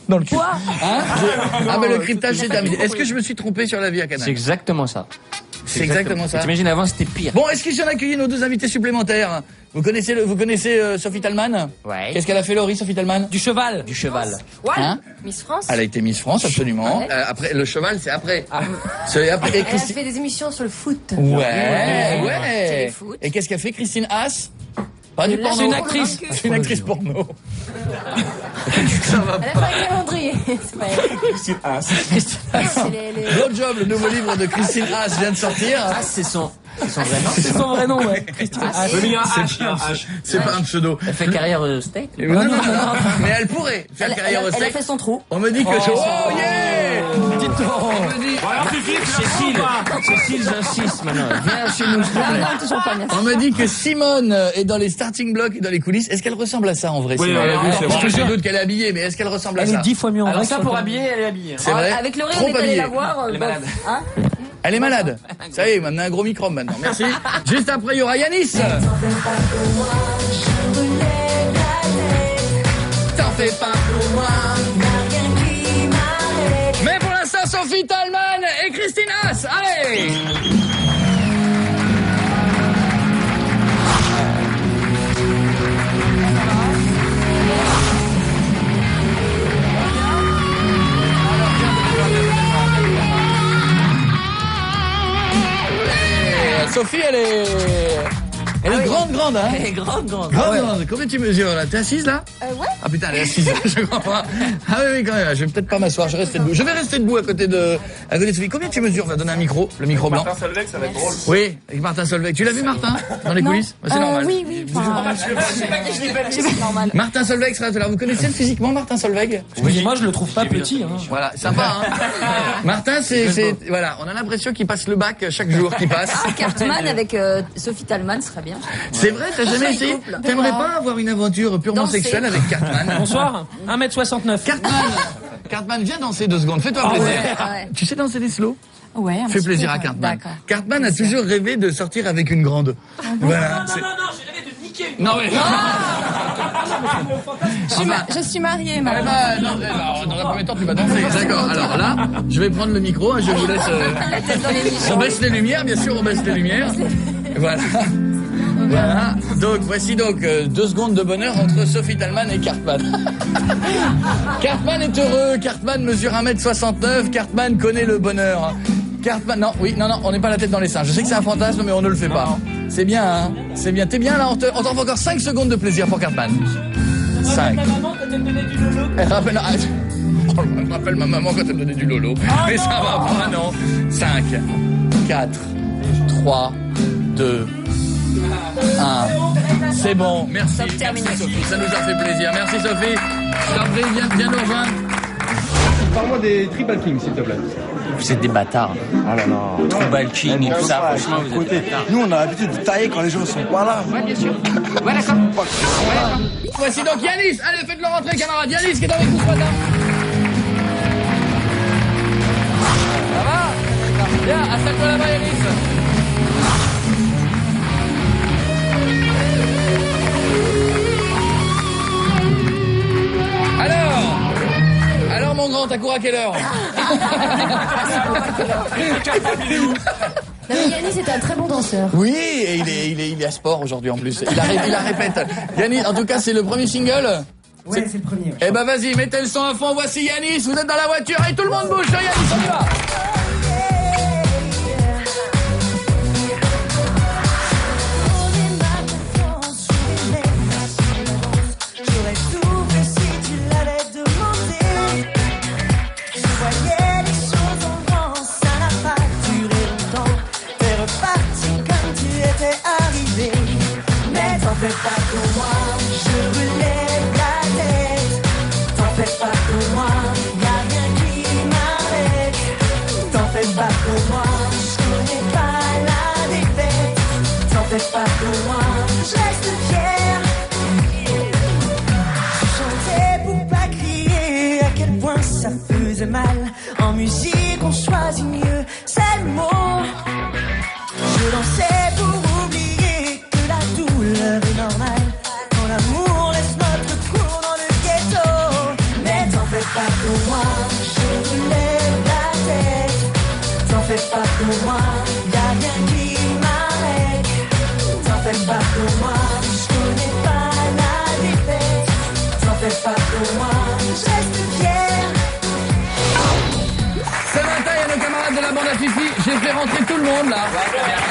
Dans le cul. Quoi hein Ah mais le cryptage c'est terminé. Est-ce que je me suis trompé sur la vie à Canal? C'est exactement ça. C'est exactement ça. T'imagines avant c'était pire. Bon, est-ce qu'ils ont accueilli nos deux invités supplémentaires? Vous connaissez Sophie Talman? Ouais. Qu'est-ce qu'elle a fait, Laurie, Sophie Talman? Du cheval. Du cheval. Hein? Miss France. Elle a été Miss France, absolument. Ouais. Après, le cheval, c'est après. C'est après. Elle a fait des émissions sur le foot. Ouais. Et qu'est-ce qu'a fait Christine Haas? Pas du porno. C'est une actrice. C'est une actrice porno. Ça va pas. Elle a fait un calendrier. C'est pas elle. Christine Haas. Blowjob, le nouveau livre de Christine Haas vient de sortir. Ah, c'est son vrai nom. C'est son vrai nom, ouais. Christine Haas. C'est pas un pseudo. Elle fait carrière au steak. Non. Mais elle pourrait faire carrière au steak. Elle a fait son trou. On me dit que oh yeah. Cécile, j'insiste maintenant. Viens chez nous, s'il te plaît. Toujours pas, merci. On me dit que Simone est dans les starting blocks et dans les coulisses. Est-ce qu'elle ressemble à ça en vrai? Oui, Simone? elle a vu, c'est Parce que vrai. je doute qu'elle est habillée, mais est-ce qu'elle ressemble à Elle ça? est 10 fois mieux en vrai. Alors ça pour habiller, elle est habillée. C'est vrai. Avec Laurie, Trop on est allé habillée. la voir. Elle est malade. Hein? Elle est malade. Ça y est, maintenant un gros microbe maintenant. Merci. Juste après, il y aura Yanis. T'en fais pas pour moi. Mais pour l'instant, Sophie Talman et Christine Haas. Allez. Sophie, elle est grande, hein? Elle est grande. Grande. Combien tu mesures, là? T'es assise, là? Ouais. Ah, putain, elle est assise. Je comprends. Ah oui, quand même. Je vais peut-être pas m'asseoir. Je vais rester debout à côté de Sophie. Combien tu mesures? On va donner un micro. Le micro blanc. Martin Solveig, ça va être drôle. Oui, avec Martin Solveig. Tu l'as vu, Martin? Dans les coulisses? C'est normal. Oui. C'est normal. Martin Solveig sera là. Vous connaissez physiquement Martin Solveig? Oui, moi je le trouve pas petit. Hein. Voilà, sympa, hein? Martin, voilà, on a l'impression qu'il passe le bac chaque jour qu'il passe. Ah, Cartman avec Sophie Talman serait bien. C'est vrai, t'as jamais essayé? T'aimerais pas avoir une aventure purement Danser. sexuelle avec Cartman? Bonsoir. 1m69. Cartman, viens danser 2 secondes. Fais-toi plaisir. Ouais. Tu sais danser des slow? Ouais, un Fais petit plaisir peu, à ouais. Cartman. D'accord. Cartman a toujours rêvé de sortir avec une grande. Voilà. Non, j'ai rêvé de niquer une. Non, mais... Je suis mariée, Dans un premier temps, tu vas danser. D'accord. Alors là, je vais prendre le micro. Je vous laisse... La tête dans les nichons. On baisse les lumières, bien sûr, on baisse les lumières. Voilà. Voilà. Donc, voici 2 secondes de bonheur entre Sophie Talman et Cartman. Cartman est heureux. Cartman mesure 1m69. Cartman connaît le bonheur. Cartman, non, on n'est pas la tête dans les seins. Je sais que c'est un fantasme, mais on ne le fait pas. C'est bien, hein. C'est bien. T'es bien là, on t'envoie encore 5 secondes de plaisir pour Cartman. 5. Ta maman, quand elle donnait du lolo. Elle rappelle... Oh, je me rappelle ma maman quand elle me donnait du lolo. Mais ça va pas, non. 5, 4, 3, 2, 1. C'est bon. Merci. Merci Sophie, ça nous a fait plaisir. Merci Sophie. Je t'en prie, viens nous rejoindre. Parle-moi des Tribal Kings, s'il te plaît. Vous êtes des bâtards. Ah là là. Tribal King et tout ça, franchement, vous êtes des bâtards. Nous, on a l'habitude de tailler quand les gens sont pas là. Ouais, bien sûr. Ouais, d'accord. Voici donc Yanis. Allez, faites-le rentrer, camarade. Yanis qui est avec nous ce matin. Ça va? Bien, installe-toi là-bas, Yanis. Alors mon grand, t'as cours à quelle heure? Non mais Yannis c'était un très bon danseur. Oui, et il est à sport aujourd'hui en plus. Il la répète. Yannis, en tout cas, c'est le premier single. Ouais, c'est le premier. Eh ben vas-y, mettez le son à fond. Voici Yanis, vous êtes dans la voiture et tout le monde bouge sur Yanis, on y va. T'en fais pas pour moi, je relève la tête. T'en fais pas pour moi, y'a rien qui m'arrête. T'en fais pas pour moi, je connais pas la défaite. T'en fais pas pour moi, je reste fier. Je chantais pour pas crier, à quel point ça faisait mal. En musique on choisit mieux, c'est le mot. Je dansais pour oublier que la douleur est normale. Quand l'amour laisse notre cours dans le ghetto. Mais t'en fais pas pour moi, je relève la tête. T'en fais pas pour moi, y'a rien qui m'arrête. T'en fais pas pour moi, je connais pas la défaite. T'en fais pas pour moi, je reste fier. Ce matin, il y a nos camarades de la bande à Fifi. J'ai fait rentrer tout le monde là.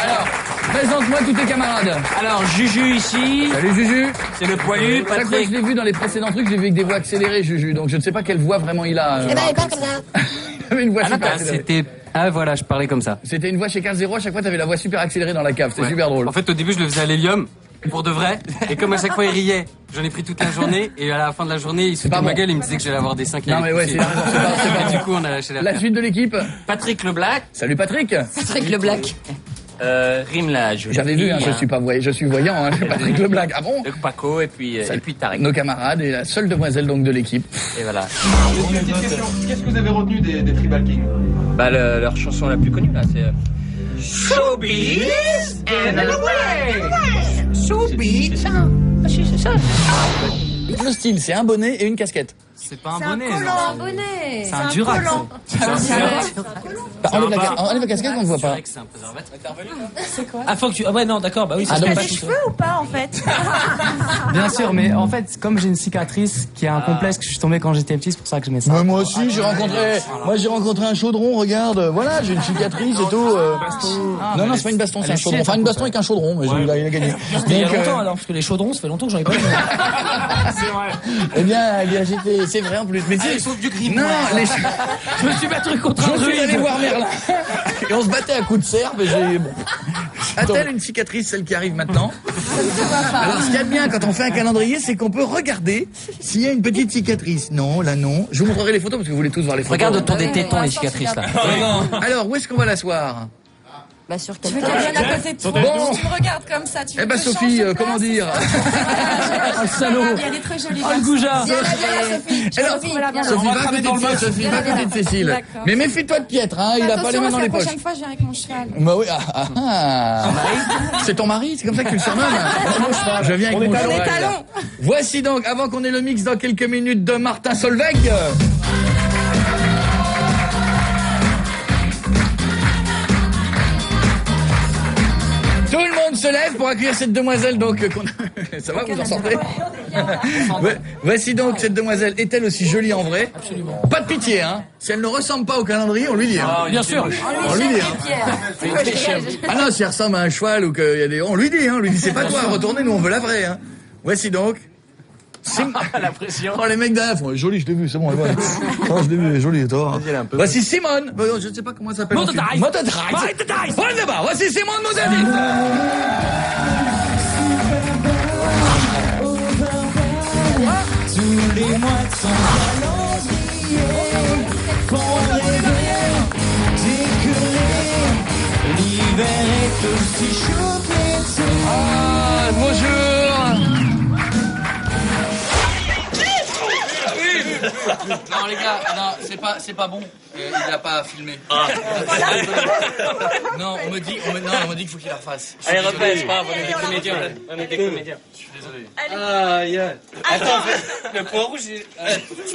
Alors, présente-moi tous tes camarades. Alors, Juju ici. Salut Juju. C'est le poilu, Chaque fois que je l'ai vu dans les précédents trucs, j'ai vu avec des voix accélérées, Juju. Donc je ne sais pas quelle voix vraiment il a. Eh ben, il parle comme ça. Il avait une voix super accélérée. C'était... Ah voilà, je parlais comme ça. C'était une voix chez 15-0, à chaque fois t'avais la voix super accélérée dans la cave. C'était super drôle. En fait, au début, je le faisais à l'hélium. Pour de vrai. Et comme à chaque fois il riait, j'en ai pris toute la journée. Et à la fin de la journée, il se foutait de ma gueule, il me disait que j'allais avoir des 5 Non mais ouais, c'est la raison, c'est pas. Et du coup, on a lâché La suite de l'équipe. Patrick Leblac. Salut Patrick. Patrick Leblac. Rime la jolie. J'avais vu, hein, je suis pas je suis voyant, hein, Patrick Leblac. Ah bon? Le Paco et puis Tarek. Nos camarades et la seule demoiselle donc de l'équipe. Et voilà. Une petite question. Qu'est-ce que vous avez retenu des Tribal Kings? Bah leur chanson la plus connue là, c'est Showbiz and away. Showbiz. C'est ça. Le style, c'est un bonnet et une casquette. C'est pas un bonnet. C'est un bonnet. C'est un durac. Enlève la casquette, on ne voit pas. C'est un préservatif. C'est quoi? Ah, faut que tu. Ah ouais, non, d'accord, bah oui, c'est T'as des cheveux ou pas en fait? Bien sûr, mais en fait, comme j'ai une cicatrice qui est un complexe que je suis tombé quand j'étais petit, c'est pour ça que je mets ça. Moi aussi, j'ai rencontré un chaudron, regarde. Voilà, j'ai une cicatrice et tout. Non, c'est pas une baston, c'est un chaudron. Enfin, une baston avec un chaudron, mais il a gagné. Il y a longtemps alors, parce que les chaudrons, ça fait longtemps que j'en ai pas vu. C'est vrai. Eh bien, c'est vrai en plus. Mais ils sont du gris. Non, je me suis battu contre un druide. Je suis allé voir Merlin. Et on se battait à coups de serpe et j'ai... Bon. A-t-elle une cicatrice, celle qui arrive maintenant? Alors, ce qu'il y a de bien quand on fait un calendrier, c'est qu'on peut regarder s'il y a une petite cicatrice. Non, là non. Je vous montrerai les photos parce que vous voulez tous voir les photos. Regarde autour des tétons, les cicatrices là. Alors, où est-ce qu'on va l'asseoir? Bah sur Tu veux qu'elle vienne à côté de toi? Bon. Tu me regardes comme ça. Tu Eh ben Sophie, comment dire? Un salaud. Elle est très jolie. Oh le goujat. Sophie, va à côté de Cécile. Mais méfie-toi de Pietre, hein, il a pas les mains dans les poches. La prochaine fois, je viens avec mon cheval. Bah oui, c'est ton mari, c'est comme ça que tu le surnommes. Je viens avec mon cheval. Voici donc, avant qu'on ait le mix dans quelques minutes de Martin Solveig. Tout le monde se lève pour accueillir cette demoiselle donc ça va, vous en sortez? Voici donc cette demoiselle. Est-elle aussi jolie en vrai? Absolument. Pas de pitié, hein. Si elle ne ressemble pas au calendrier, on lui dit. Hein. Bien sûr. On lui dit. Ah non, si elle ressemble à un cheval ou qu'il y a des, on lui dit. Hein. On lui dit c'est pas toi. Retournez, nous on veut la vraie. Hein. Voici donc La pression. Oh, les mecs derrière font, joli, je l'ai vu, c'est bon, ouais. Oh, je l'ai vu, joli, toi. Voici Simone. Je ne sais pas comment elle s'appelle. Mototice. On est là-bas. Voici Simone Mototice. Tous les mois de son calendrier font rêver, décoller. L'hiver est aussi chaud que l'été. Ah, bonjour. Non les gars, non, c'est pas bon. Il a pas filmé. Non, on me dit qu'il faut qu'il la refasse. Allez, refais, c'est pas grave, on est des comédiens. On est des comédiens. Je suis désolé. Attends, le point rouge, tu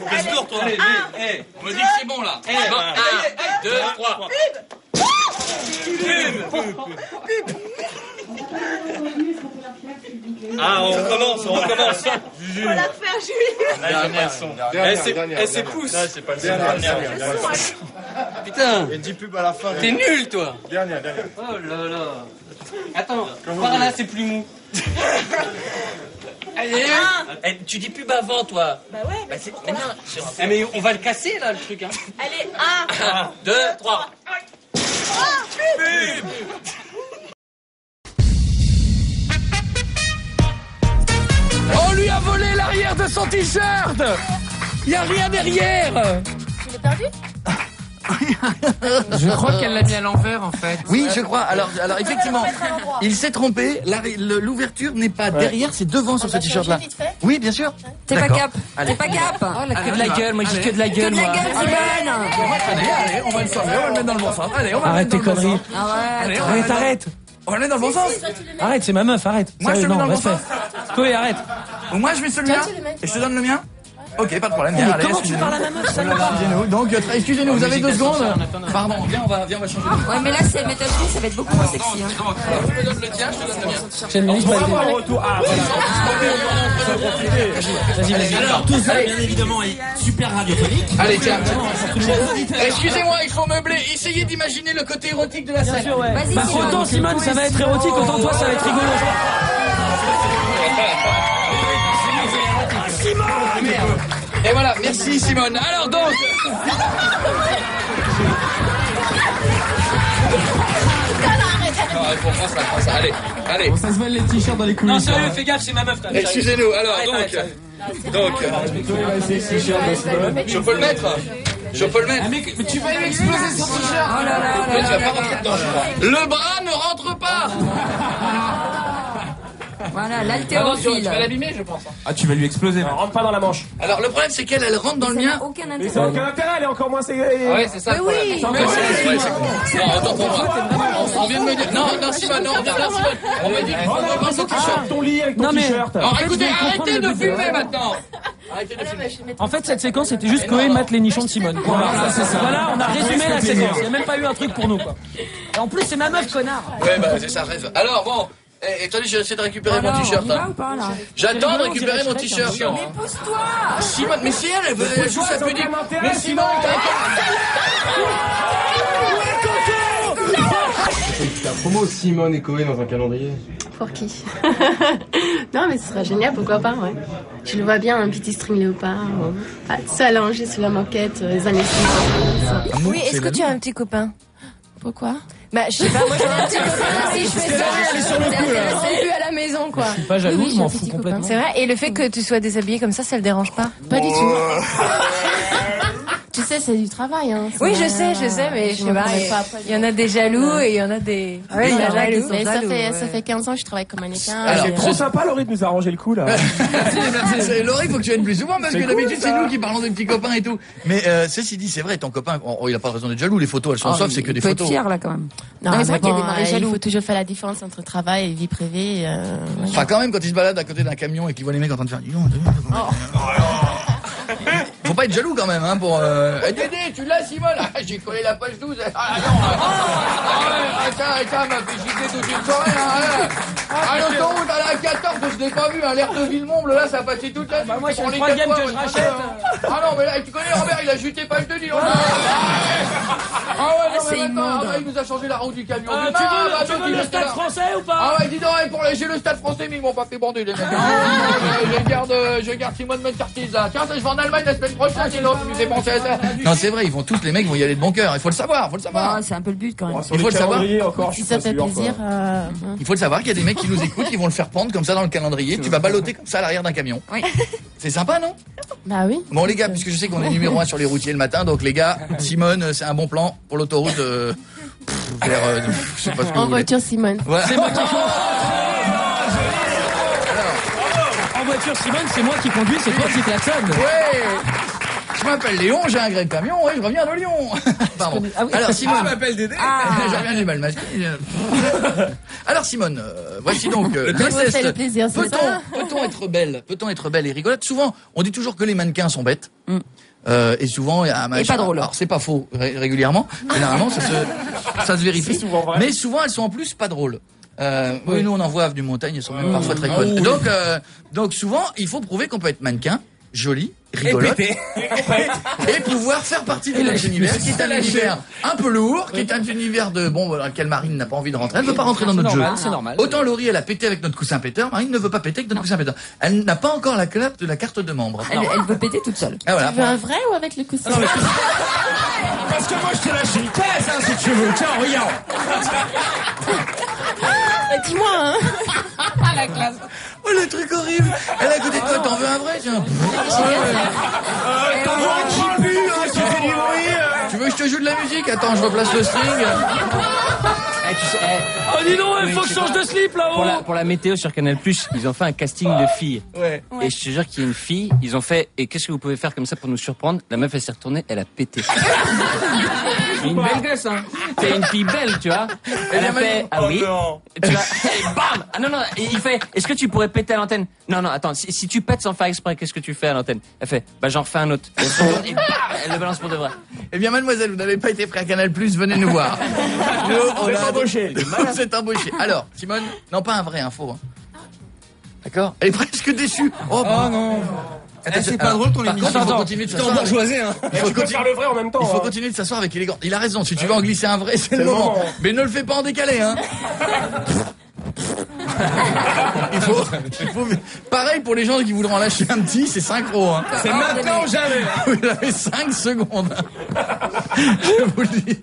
fais ce tour, toi. On me dit que c'est bon là. 1, 2, 3. Ah, on recommence. On va la refaire, Julie. Elle s'épousse. C'est pas le dernier. Putain. Il y a une pub à la fin. T'es nul, toi. Dernière. Oh là là. Attends, par là, c'est plus mou. Allez, tu dis pub avant, toi. Bah ouais. Bah mais on va le casser, là, le truc. Hein. Allez, 1, 2, 3. Pub. On lui a volé l'arrière de son t-shirt. Il y a rien derrière. Tu l'as perdu? Je crois qu'elle l'a mis à l'envers, en fait. Oui, je crois. Alors effectivement, il s'est trompé. L'ouverture n'est pas derrière, c'est devant sur ce t-shirt-là. Oui, bien sûr. T'es pas cap. T'es pas cap. Oh, la queue de la gueule. Moi, j'ai que de la gueule, moi. Simone. Allez, on va le former, on va le mettre dans le bon sens. Allez, on va Arrête tes conneries. Arrête. On va le mettre dans le bon sens. Arrête, c'est ma meuf, arrête. Moi, je te mets dans le bon sens. Chloé, arrête. Moi, je mets celui-là et je te donne le mien. Ok, pas de problème. Bien, allez, comment tu parles à ma meuf, ça? Excusez-nous. Donc, excusez-nous, vous avez 2 secondes. Pardon, viens, on va changer. Ouais, mais là, c'est Metal Gear, ça va être beaucoup moins sexy. Je te donne le tien, je te donne le mien. J'ai une liste. On va avoir un retour. Ah, Vas-y. alors, tout ça, bien évidemment, est super radiophonique. Allez, tiens. Excusez-moi, il faut meubler. Essayez d'imaginer le côté érotique de la scène. Vas-y, Bah, autant Simone, ça va être érotique, autant toi, ça va être rigolo. Et voilà, merci Simone. Alors donc... Allez. Bon, ça se voit les t-shirts dans les coulisses. Non, sérieux, fais gaffe, c'est ma meuf. Excusez-nous, alors donc... Je peux le mettre. Mais tu vas exploser son t-shirt. Oh là là. Mais tu vas pas rentrer dedans, je crois. Le bras ne rentre pas. Voilà, l'haltérophile. Tu vas l'abîmer, je pense. Ah, tu vas lui exploser. Rentre pas dans la manche. Alors le problème c'est qu'elle rentre dans le mien. Aucun Mais ça n'a aucun intérêt, elle est encore moins ségrégée. Ouais, c'est ça. Mais oui. Non, attends pour moi. On vient de me dire. Non, Simone, non, Simone. On m'a dit qu'il faut reprendre ce t-shirt. Ton lit avec ton t-shirt. Alors écoutez, arrêtez de filmer maintenant. En fait, cette séquence, c'était juste Chloé mate les nichons de Simone. Voilà, c'est ça. Voilà, on a résumé la séquence. Il n'y a même pas eu un truc pour nous, quoi. Et en plus, c'est ma meuf, connard. Ouais, bah c'est ça, rêve. Alors bon. Attendez, j'essaie de récupérer mon t-shirt. J'attends de récupérer mon t-shirt. Mais pousse-toi. Simone, mais si elle veut juste sa pudique. Mais Simone, La promo Simone et Coé dans un calendrier. Pour qui? Non, mais ce serait génial, pourquoi pas, ouais. Je le vois bien, un petit string léopard, ça allongé sous la moquette, les années 60. Oui, est-ce que tu as un petit copain? Pourquoi? Bah, je sais pas, moi j'ai un petit copain, si je fais ça, je suis plus à la maison, quoi. Je suis pas jaloux, je m'en fous complètement. C'est vrai, et le fait que tu sois déshabillée comme ça le dérange pas? Pas du tout. Tu sais, c'est du travail, hein. Oui, je sais, mais je sais pas, il y en a des jaloux et il y en a des... Oui, mais ça fait 15 ans que je travaille comme mannequin. C'est trop sympa, Laurie, de nous arranger le coup, là. Laurie, il faut que tu viennes plus souvent parce que d'habitude c'est nous qui parlons des petits copains et tout. Mais ceci dit, c'est vrai, ton copain, il a pas raison d'être jaloux. Les photos, elles sont sauf, c'est que des photos. Il faut être fier là quand même. Non, c'est vrai qu'il y a des maris jaloux. Il faut toujours faire la différence entre travail et vie privée. Enfin, quand même, quand il se balade à côté d'un camion et qu'il voit les mecs en train de faire. Faut pas être jaloux quand même, hein, pour... Dédé, tu l'as, Simone? J'ai collé la page 12. Ah non, ça m'a fait gifler toute une soirée, à l'autoroute, à la 14, je l'ai pas vu, l'air de Villemomble, là, ça a passé toute la nuit. Bah moi, c'est le troisième que je rachète. Ah non, mais là, tu connais Robert, il a jeté page 2, dis donc. Ah ouais, non, mais maintenant, il nous a changé la route du camion. Tu veux le stade français ou pas? Ah ouais, dis donc, j'ai le stade français, mais ils m'ont pas fait bander, les mecs. je garde Simone McCarthy là. Tiens, je vais en Allemagne la semaine prochaine, et l'autre, nous pensé à ça. Non, c'est vrai, tous les mecs vont y aller de bon cœur. Il faut le savoir, C'est un peu le but quand même. Il faut le savoir. Si ça fait plaisir. Il faut le savoir qu'il y a des mecs qui nous écoutent, qui vont le faire prendre comme ça dans le calendrier. Tu vas balloter comme ça à l'arrière d'un camion. Oui. C'est sympa, non? Bah oui. Bon, les gars, puisque je sais qu'on est numéro 1 sur les routiers le matin, donc les gars, Simone, c'est un bon plan pour l'autoroute vers, je sais pas ce que En vous voulez. voiture, Simone. Ouais. C'est moi qui En voiture, Simone, c'est moi qui conduis, c'est toi qui klaxonne. Ouais. Je m'appelle Léon, j'ai un gré de camion, ouais, je reviens de Lyon. Pardon. Alors Simone, je m'appelle Dédé. je reviens du mal masqué. Alors Simone, voici donc Ça fait le plaisir, c'est ça? Peut-on être belle et rigolote? Souvent, on dit toujours que les mannequins sont bêtes. Et souvent, il y a un machin. Et pas drôle. Alors c'est pas faux régulièrement. Généralement, ça se vérifie. Mais souvent, elles sont en plus pas drôles. Oui, nous on en voit avenue Montagne, elles sont même parfois très connes. Donc souvent, il faut prouver qu'on peut être mannequin, joli, rigolote, et pouvoir faire partie de notre univers, qui est un univers un peu lourd, qui est un univers dans lequel Marine n'a pas envie de rentrer. Elle ne veut pas rentrer dans notre jeu. C'est normal. Autant Laurie, elle a pété avec notre coussin péteur, Marine ne veut pas péter avec notre coussin péteur. Elle n'a pas encore la clap de la carte de membre. Elle veut péter toute seule. Ah, voilà. Tu veux un vrai ou avec le coussin? Parce que moi, je te lâche une caisse, si tu veux. Tiens, regarde. Dis-moi, hein. La classe. Oh, le truc horrible. Elle est à côté de toi, t'en veux un vrai? Tiens. T'en vois un qui pue, qui fait du bruit. Tu veux que je te joue de la musique? Attends, je replace le string. Oh, dis donc, il faut que je change de slip là-haut. Pour la météo sur Canal+, ils ont fait un casting de filles. Ouais. Et je te jure qu'il y a une fille, ils ont fait, et qu'est-ce que vous pouvez faire comme ça pour nous surprendre? La meuf, elle s'est retournée, elle a pété. Une belle gosse, hein. C'est une fille belle, tu vois. Elle a fait, ah oui. Tu vois, et bam! Ah non, et il fait, est-ce que tu pourrais péter à l'antenne? Non, attends, si tu pètes sans faire exprès, qu'est-ce que tu fais à l'antenne? Elle fait, j'en refais un autre. Et bam! Elle le balance pour de vrai. Eh bien, mademoiselle, vous n'avez pas été prêt à Canal+, venez nous voir. Nous, on a embauché. Vous êtes embauché. Alors, Simone, non, pas un vrai info. Hein. D'accord? Elle est presque déçue. Oh non. C'est pas drôle ton émission. Il faut continuer de s'asseoir. Il faut faire le vrai en même temps. Il faut continuer de s'asseoir avec élégance. Il a raison. Si tu veux en glisser un vrai, c'est le moment. Mais ne le fais pas en décalé, hein. il faut... Pareil pour les gens qui voudront en lâcher un petit, c'est synchro. Hein. C'est maintenant ou jamais. Vous avez 5 secondes. Je vous le dis.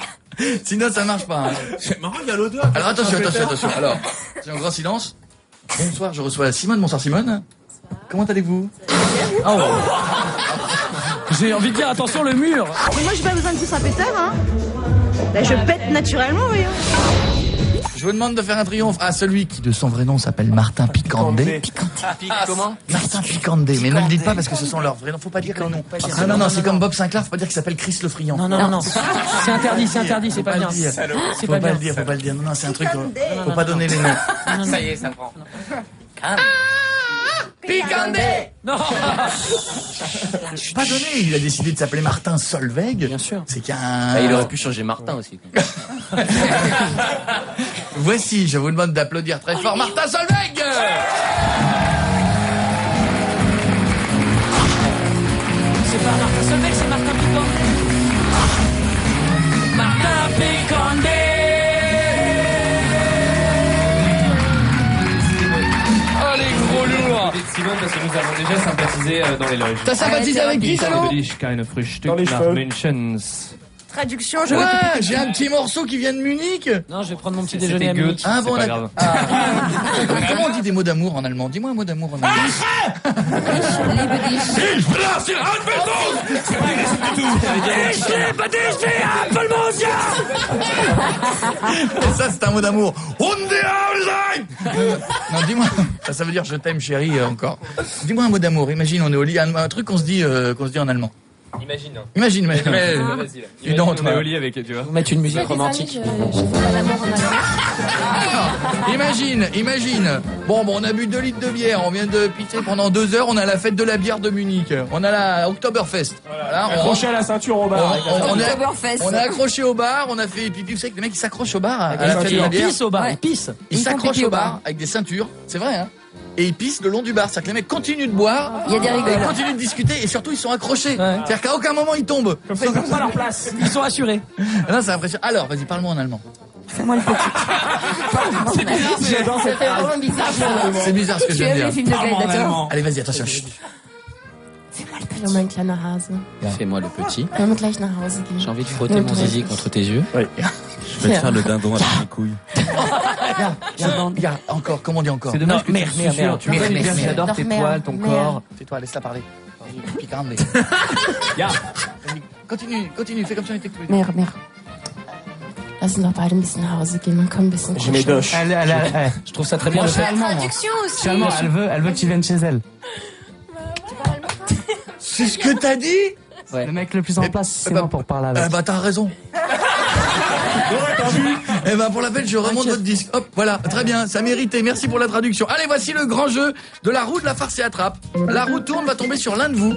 Sinon, ça marche pas. Hein. C'est marrant, il y a l'odeur. Alors attention. Alors, c'est un grand silence. Bonsoir, je reçois Simone. Bonsoir Simone. Comment allez-vous? Oh. J'ai envie de dire attention le mur. Mais moi j'ai pas besoin de coussin pétard, hein. Là, je pète naturellement, oui. Je vous demande de faire un triomphe à celui qui de son vrai nom s'appelle Martin Picandé. Comment? Martin Picandé, mais ne le dites pas parce que ce sont leurs vrais noms. Faut pas dire leur nom. Non, c'est comme Bob Sinclair, faut pas dire qu'il s'appelle Chris Le Friand. Non. C'est interdit, c'est pas bien. Faut pas le dire. Non, c'est un truc. Faut pas donner les noms. Ça y est, ça prend. Picandé! Non! Pas donné, il a décidé de s'appeler Martin Solveig. Bien sûr. C'est qu'un... Il aurait pu changer Martin aussi. Voici, je vous demande d'applaudir très fort Martin Solveig! C'est pas Martin Solveig, c'est Martin Picandé. Martin Picandé! Simone, parce que nous avons déjà sympathisé dans les loges. T'as sympathisé avec qui, Salo? Dans les cheveux. Traduction, Ouais, j'ai un petit morceau qui vient de Munich. Non, je vais prendre mon petit déjeuner à Munich. Ah bon, pas grave. Comment on dit des mots d'amour en allemand? Dis-moi un mot d'amour en allemand. Ça, c'est un mot d'amour. Non, dis-moi. Ça veut dire je t'aime, chérie, encore. Dis-moi un mot d'amour. Imagine, on est au lit. Un truc qu'on se dit en allemand. Imagine. Vas-y, là. Imagine, on est au lit avec, tu vois. Mettre une musique romantique. Je fais pas l'amour en allemand. Imagine. Bon, on a bu 2 litres de bière, on vient de pisser pendant 2 heures, on a la fête de la bière de Munich. On a la Oktoberfest. Voilà, accroché à la ceinture au bar. On est accroché au bar, on a fait pipi. Vous savez que les mecs ils s'accrochent au bar à la fête de la bière. Ils pissent au bar, ils pissent. Ils s'accrochent au bar avec des ceintures, c'est vrai, hein. Et ils pissent le long du bar. C'est-à-dire que les mecs continuent de boire. Il y a des rigoles. Ils continuent de discuter et surtout ils sont accrochés. Ouais. C'est-à-dire qu'à aucun moment ils tombent. Comme ça, ils n'ont pas leur place. Ils sont assurés. Non, c'est impressionnant. Alors, vas-y, parle-moi en allemand. Fais-moi le petit. C'est vraiment bizarre. C'est bizarre ce que je viens de dire. Tu aimes les films de gladiateurs? Allez, vas-y, attention. Chut. will mein kleiner Hase. Fais-moi le petit. Wir werden gleich nach Hause gehen. J'ai envie de frotter mon zizi contre tes yeux. Oui. Je vais te faire le dindon avec mes couilles. Encore, comment on dit encore? C'est dommage que merde. Tu peux dire que j'adore tes poils, ton corps. Tais-toi, laisse-la parler. Piquant, mais... Ja. Continue, fais comme si on était plus. Mehr. Lass uns doch beide ein bisschen nach Hause gehen, man kommt ein bisschen kuscheln. Je trouve ça très bien. Je fais la traduction aussi. Finalement, elle veut que tu viennes chez elle. C'est ce que t'as dit? Ouais. Le mec le plus en place, c'est moi pour parler avec. Bah t'as raison. Eh ben pour la peine, je remonte votre disque. Hop, voilà, très bien, ça méritait. Merci pour la traduction. Allez, voici le grand jeu de la roue de la farce et attrape. La roue tourne, va tomber sur l'un de vous.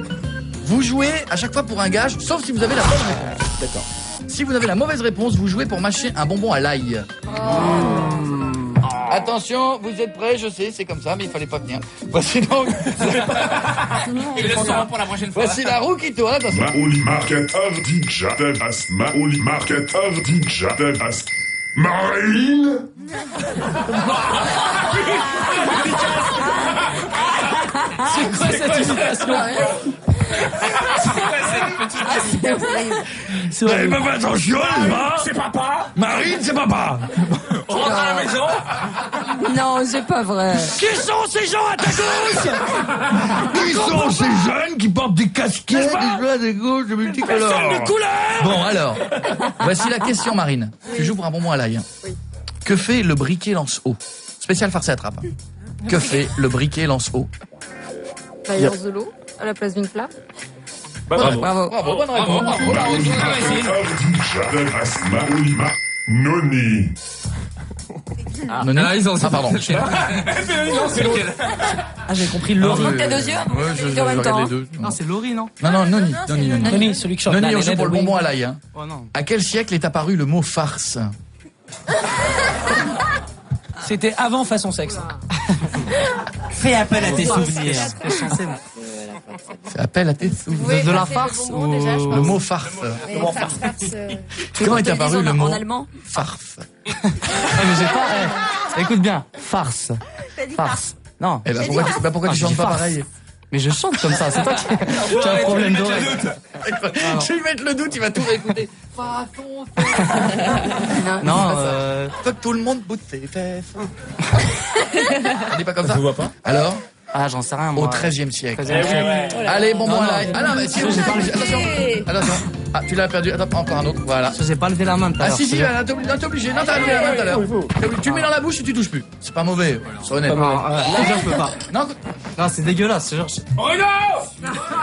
Vous jouez à chaque fois pour un gage, sauf si vous avez la bonne réponse. D'accord. Si vous avez la mauvaise réponse, vous jouez pour mâcher un bonbon à l'ail. Attention, vous êtes prêts, je sais, c'est comme ça, mais il fallait pas venir. Voici donc... pour la prochaine fois. Voici la roue qui tourne, attention. Mauli Marketer dit que j'adresse. Mauli Marketer dit que j'adresse. Marine. C'est quoi cette imitation? Vous n'avez pas fait attention, n'est-ce pas? C'est papa. Marine, c'est papa. On rentre à la maison. Non, c'est pas vrai. Qui sont ces gens à ta gauche? Qui sont ces jeunes qui portent des casquettes, des joies, des gauches, de multicolores? Personne de couleur. Bon, alors, voici la question, Marine. Tu joues pour un bonbon à l'ail. Oui. Que fait le briquet lance-eau? Spécial farce et attrape. Que fait le briquet lance-eau? Bah, il lance de l'eau à la place d'une flamme. Bravo. Bravo. Bonne réponse. Noni. Pardon. J'ai compris Laurie. Tes deux yeux. Je regarde les deux. Non, c'est Laurie, non? Non, Noni. Noni, celui qui chante. Noni, on joue pour le bonbon à l'ail. Oh non. À quel siècle est apparu le mot farce? C'était avant façon sexe. Fais appel à tes souvenirs. Fais appel à tes souvenirs. De la farce ou... Le mot farce. Le mot farce. Comment est apparu le mot en allemand? farce? Mais j'ai pas... Écoute bien, farce. Farce. Non. Eh ben pourquoi tu chantes pas pareil? Mais je chante comme ça, c'est toi qui as un problème d'oreille. Je vais lui mettre le doute, il va tout réécouter. Non, faut que tout le monde boute ses fesses. On dit pas comme ça? Je vois pas. Alors? Ah, j'en sais rien, moi. Au XIIIe siècle. Ouais. Allez, bonbon à l'ail. Ah non, mais si, attention. Ah, tu l'as perdu. Attends, encore un autre. Voilà. Je n'ai pas levé la main tout à l'heure. Ah si, t'es obligé. Non, t'as levé la main tout à l'heure. Tu le mets dans la bouche et tu touches plus. C'est pas mauvais. C'est honnête. Là, je peux pas. Non, c'est dégueulasse.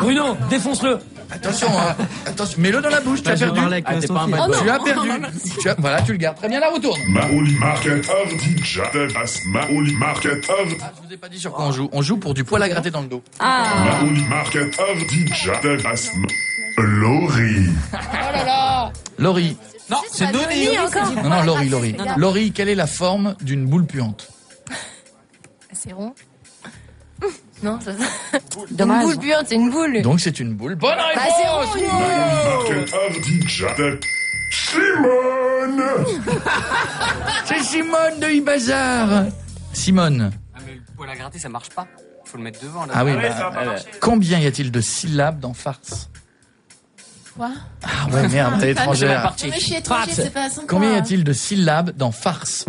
Bruno, défonce-le. Attention, mets-le dans la bouche, tu as perdu. Tu as perdu. Voilà, tu le gardes. Très bien, la retourne. Mauli Marketer dit que j'adresse. Mauli Marketer. Je vous ai pas dit sur quoi on joue. On joue pour du poil à gratter dans le dos. Mauli Marketer dit que j'adresse. Laurie. Oh là là. Laurie. Non, c'est Noni encore. Non, Laurie. Laurie, quelle est la forme d'une boule puante? C'est rond. Non, ça. Dommage. Une boule puante, c'est une boule. Donc c'est une boule. Bonne réponse. Marketer dit que j'adresse. Simone. C'est Simone de Ibazar. Simone. Ah mais le poil à gratter ça marche pas. Faut le mettre devant là. Ah oui. Combien y a-t-il de syllabes dans farce? Quoi? Ah ouais, merde, t'es étrangère. Mais je suis étrangère, c'est pas à son Combien y a-t-il de syllabes dans farce?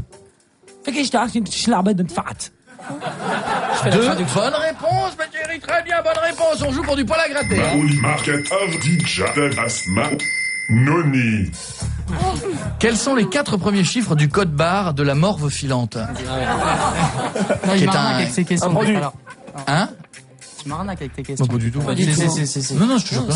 Deux. Bonne réponse, Thierry, très bien, bonne réponse. On joue pour du poil à gratter. Mauli Marketer dit que j'adresse. Noni. Quels sont les 4 premiers chiffres du code barre de la morve filante? Non, il m'arnaque avec ses questions. Hein? Tu m'arnaques avec tes questions. Pas du tout. Si. Non, je te jure pas.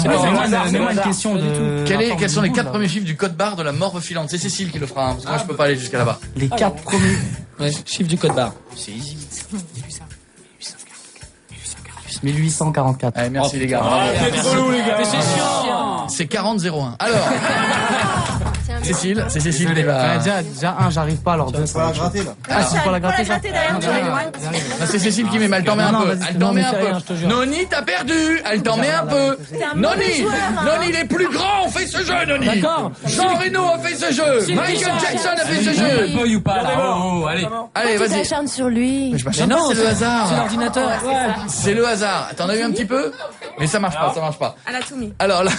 Mets-moi une question de... Quels sont les 4 premiers chiffres du code barre de la morve filante? C'est Cécile qui le fera, parce que moi je peux pas aller jusqu'à là-bas. Les 4 premiers... Ouais, chiffre du code barre. C'est easy. 1844. Allez, merci les gars. C'est chiant. C'est 40-01. Alors. Tiens, Cécile, c'est Cécile qui va... Déjà un, j'arrive pas, alors deux, ça va gratter là. Ah, c'est pour la gratter ça. C'est Cécile qui met mal, elle t'en met un peu. Elle t'en met un peu. Noni, t'as perdu. Elle t'en met un peu. Noni, les plus grands ont fait ce jeu, Noni. D'accord. Jean Reno a fait ce jeu. Michael Jackson a fait ce jeu. Boy ou pas, là. Oh, allez. Allez, vas-y. Tu t'acharnes sur lui. Mais non, c'est le hasard. C'est l'ordinateur. C'est le hasard. T'en as eu un petit peu? Mais ça marche pas, ça marche pas. Elle a tout mis. Alors là.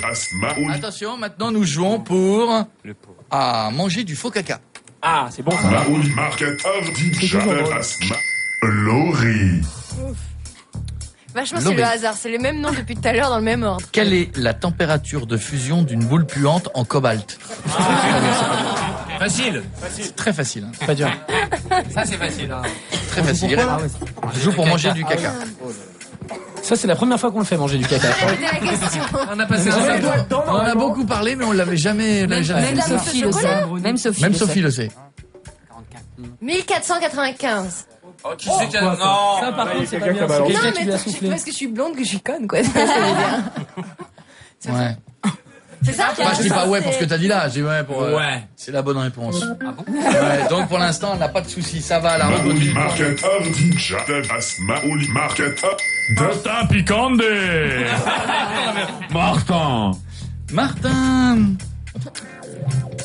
Attention. Attention, maintenant nous jouons pour manger du faux caca. Ah, c'est bon ça. Laurie. Vachement, c'est le hasard. C'est les mêmes noms depuis tout à l'heure dans le même ordre. Quelle est la température de fusion d'une boule puante en cobalt? Facile. C'est très facile. Hein. Pas dur. Ça, c'est facile. Hein. Très facile. Je joue pour manger du caca. Ça, c'est la première fois qu'on le fait, manger du caca. On a passé on en a beaucoup parlé, mais on l'avait jamais. Même Sophie le sait. Même Sophie le sait. 1495. Oh, tu sais qu'il y a... Non. Ça, par contre, c'est pas bien. Non, C'est quelqu'un qui lui a mais soufflé. parce que je suis blonde que je suis conne, quoi. Ouais. C'est ça? Bah, je dis pas ouais pour ce que t'as dit là. Je dis ouais pour. Ouais. C'est la bonne réponse. Ah bon? Ouais, donc pour l'instant, on n'a pas de souci. Ça va, la route. Data Picande. Martin.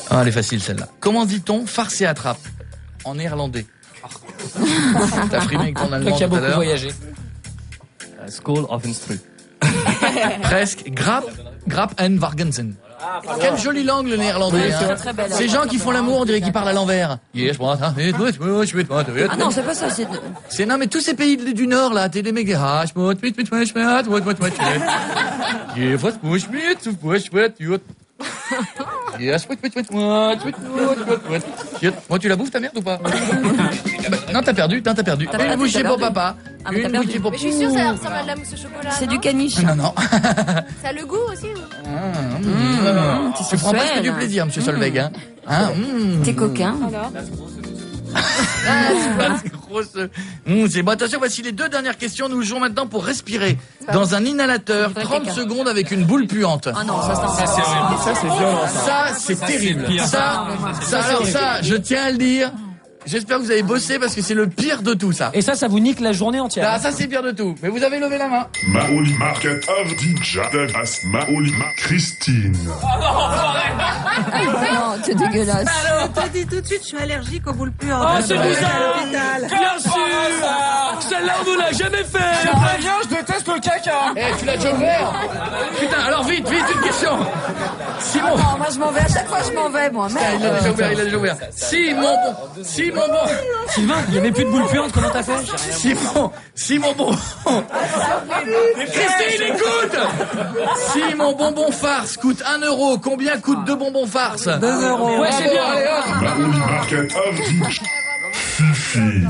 Ah, elle est facile celle-là. Comment dit-on farce et attrape en néerlandais? T'as frimé avec ton allemand Toi qui as tout à beaucoup l'heure. voyagé. School of Instru. Presque. Grap and Vargensen. Quelle jolie langue le néerlandais. Hein. Ces gens qui font l'amour, on dirait qu'ils parlent à l'envers. Ah non, c'est pas ça. C'est non mais tous ces pays du Nord là, t'es des méga. Moi, tu la bouffes ta merde ou pas? Non, t'as perdu. Une bouchée pour papa. Une bouchée pour. Mais je suis sûre, ça ressemble à de la mousse au chocolat. C'est du caniche. Non. Ça a le goût aussi. Tu prends presque du plaisir, monsieur Solveig. Hein? T'es coquin. C'est bon. Attention, voici les deux dernières questions. Nous jouons maintenant pour respirer dans un inhalateur 30 secondes avec une boule puante. Ah non, ça c'est violent. Ça, c'est terrible. Ça, je tiens à le dire. J'espère que vous avez bossé parce que c'est le pire de tout, ça. Et ça vous nique la journée entière. Ah, ça, c'est pire de tout. Mais vous avez levé la main. Christine. Non, c'est dégueulasse. T'as dit tout de suite, je suis allergique aux boules puantes. Oh, c'est bizarre. Bien sûr. Celle-là, on ne l'a jamais fait. Je préviens, je déteste le caca. Tu l'as déjà ouvert? Putain, alors vite, une question. Simon. Non, moi je m'en vais. À chaque fois, je m'en vais, moi. Merde. Il a déjà ouvert. Simon bon. Sylvain, il n'y avait plus de boule puante, comment t'as fait? Simon bon. Christine, écoute. Si mon bonbon farce coûte 1 euro, combien coûte 2 bonbons farce? 2 euros. Ouais, c'est bien. Fifi.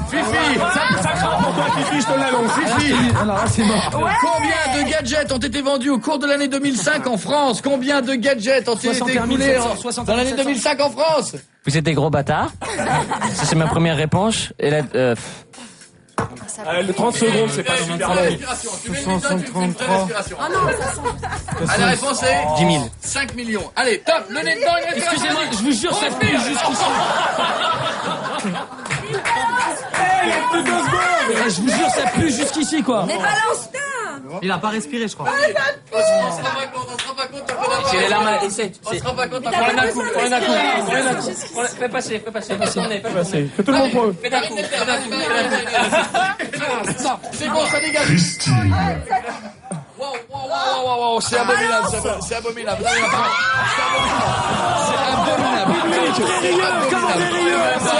Ça craint pour toi, Fifi, je te l'annonce. Fifi. Alors, c'est mort. Combien de gadgets ont été vendus au cours de l'année 2005 en France? Combien de gadgets ont été écoulés dans l'année 2005 en France? Vous êtes des gros bâtards. Ça, c'est ma première réponse. Et là, le 30 secondes, c'est pas super long. 63. Ah non, ça sent. La réponse est 10 000. 5 millions. Allez, top, le nez dedans. Excusez-moi, je vous jure, ça pue jusqu'ici. Je vous jure, ça pue jusqu'ici, quoi. Mais balance. Il a pas respiré, je crois. On se rend pas compte. C'est les larmes à la essaie. On se rend pas compte. Prends un coup. Fais passer. Que tout le monde prend. Fais d'un coup. C'est bon, ça dégage. Christine. Wow, c'est abominable. C'est abominable. C'est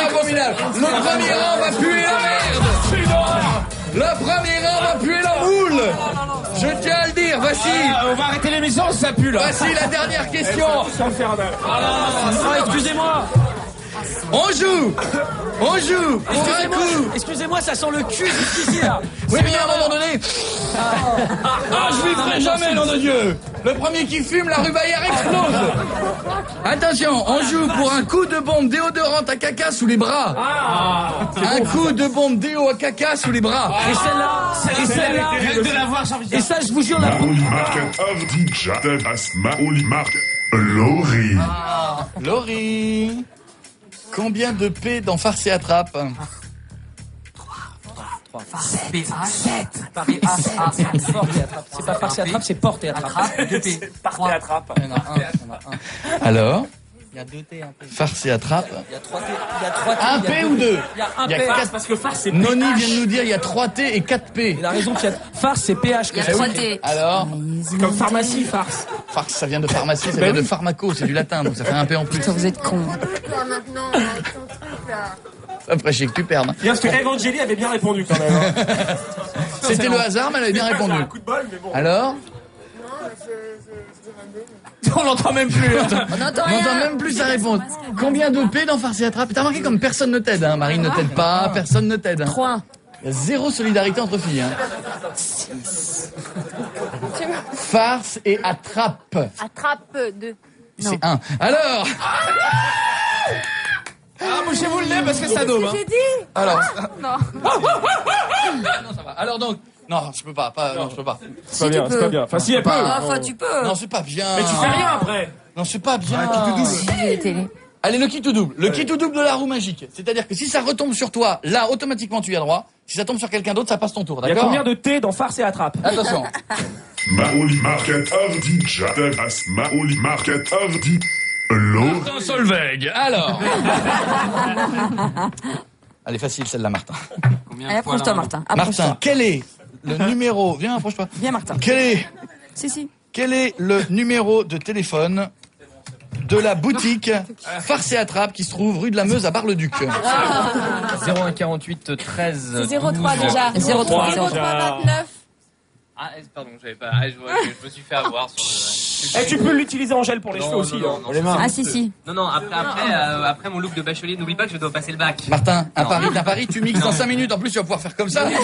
abominable. Le premier rang va puer la merde. Le premier rang va puer la boule. Je tiens à le dire. Voici. On va arrêter l'émission, ça pue là. Voici la dernière question. C'est infernal. Ah, excusez-moi. On joue. Excusez-moi, ça sent le cul jusqu'ici là. Oui, mais à un moment donné. Je vivrai jamais, nom de Dieu. Le premier qui fume, la rubaillère explose. Attention, on joue pour un coup de bombe déodorante à caca sous les bras. Un coup de bombe déo à caca sous les bras. Et celle-là, et ça, je vous jure, la Laurie. Combien de P dans Farce et Attrape? 3. Farce et Attrape. C'est pas Farce et Attrape, c'est Porte et Attrape. 2 P. Porte et Attrape. Il y en a un. Alors? Il y a 2 T, un P. Farce et Attrape. Il y a 3 T. Il y a 3 T. Un P ou 2? Il y a un P. Parce que Farce, c'est Noni vient de nous dire il y a 3 T et 4 P. Il a raison qu'il y a Farce, c'est PH. Il y a 3 T. Alors? C'est comme pharmacie, Farce. Farce, ça vient de pharmacie, ça vient de pharmaco, c'est du latin, donc ça fait un P en plus. Vous êtes cons. Maintenant, ton truc là. Ça me ferait chier que tu perdes. Bien, parce que Evangélie avait bien répondu quand même. C'était le hasard, mais elle avait bien répondu. Un coup de bol, mais bon. Alors? Non, je dirais 2. On l'entend même plus. On n'entend même plus sa réponse. Combien de P dans Farce et Attrape? T'as remarqué comme personne ne t'aide, hein. Marine ne t'aide pas, personne ne t'aide. 3. Il y a zéro solidarité entre filles, hein. 6. Farce et Attrape. Attrape 2. C'est 1. Alors? Bouchez-vous le nez parce que ça dôme. J'ai dit. Alors? Non. Non, ça va. Alors donc, non, je peux pas. Non, je peux pas. C'est pas bien. Enfin, si elle peut. Enfin, tu peux. Non, c'est pas bien. Mais tu fais rien après. Non, c'est pas bien. Télé. Allez, le kit ou double. Le kit ou double de la roue magique. C'est-à-dire que si ça retombe sur toi, là, automatiquement, tu y as droit. Si ça tombe sur quelqu'un d'autre, ça passe ton tour, Il y a d'accord? combien de T dans Farce et Attrape? Attention. Martin Solveig. Alors. Elle est facile, celle-là, Martin. Allez, approche-toi, Martin. Martin, quel est le numéro... Viens, approche-toi. Viens, Martin. Quel est le numéro de téléphone de la boutique Farce et Attrape qui se trouve rue de la Meuse à Bar-le-Duc? 01 48 13. C'est 03 déjà. 03 29. Ah, pardon, j'avais pas. Je me suis fait avoir sur. Tu peux l'utiliser en gel pour les cheveux aussi. Non, les mains. Ah, si. Non, après mon look de bachelier, n'oublie pas que je dois passer le bac. Martin, à Paris, tu mixes en 5 minutes. En plus, tu vas pouvoir faire comme ça. Là,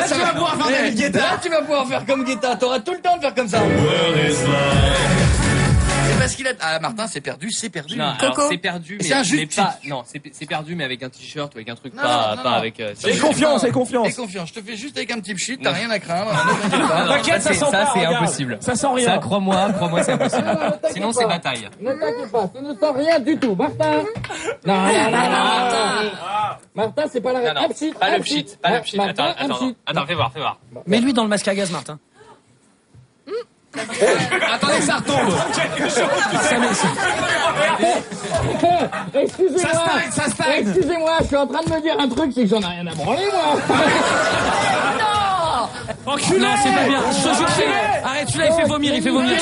tu vas pouvoir faire comme Guetta. Là, tu vas pouvoir faire comme Guetta. T'auras tout le temps de faire comme ça. C'est parce qu'il a... Ah, Martin, c'est perdu. Non, alors, c'est perdu, mais, c'est un jus mais pas... Non, c'est perdu, mais avec un t-shirt ou avec un truc, pas avec... C'est confiance. Je te fais juste avec un petit pchit, t'as rien à craindre. T'inquiète, ça sent pas. C'est impossible. Ça sent rien. Ça, crois-moi, c'est impossible. Sinon, c'est bataille. Ne t'inquiète pas, ça ne sent rien du tout. Martin. Non. Martin, c'est pas la... Non, pas le pchit. Attends, fais voir. Mets-lui dans le masque à gaz, Martin. Attendez que ça retombe. Excusez-moi, je suis en train de me dire un truc, c'est que j'en ai rien à branler, moi. Enculé. Non, c'est pas bien. Je te jure, arrête, celui-là, il fait vomir.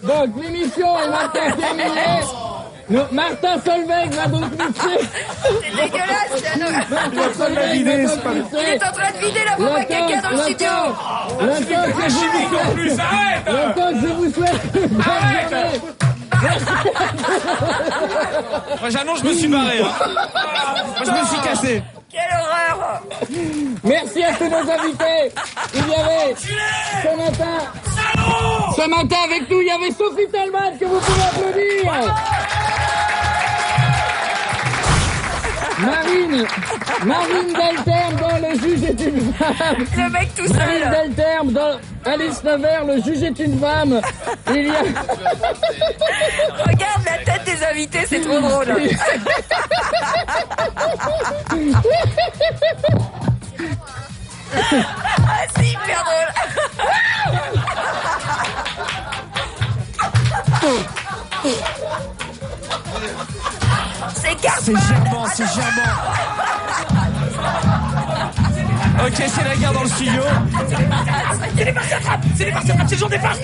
Donc, l'émission est maintenant terminée. Martin Solveig va donc mixer. C'est dégueulasse. Il est en train de vider la bombe à caca dans le studio. Le temps que je vous souhaite une bonne journée. Moi, j'annonce, je me suis barré. Moi, je me suis cassé. Quelle horreur. Merci à tous nos invités. Il y avait ce matin avec nous, il y avait Sophie Talman que vous pouvez applaudir. Marine Delterme dans Le Juge est une femme. Le mec tout seul. Marine Delterme dans Alice Nevers, Le Juge est une femme. Il y a... Regarde la tête des invités, c'est trop drôle. Ah, c'est hyper drôle. C'est gerbant. Ok, c'est la guerre dans le studio. C'est les parties attrapes. C'est le jour des farces.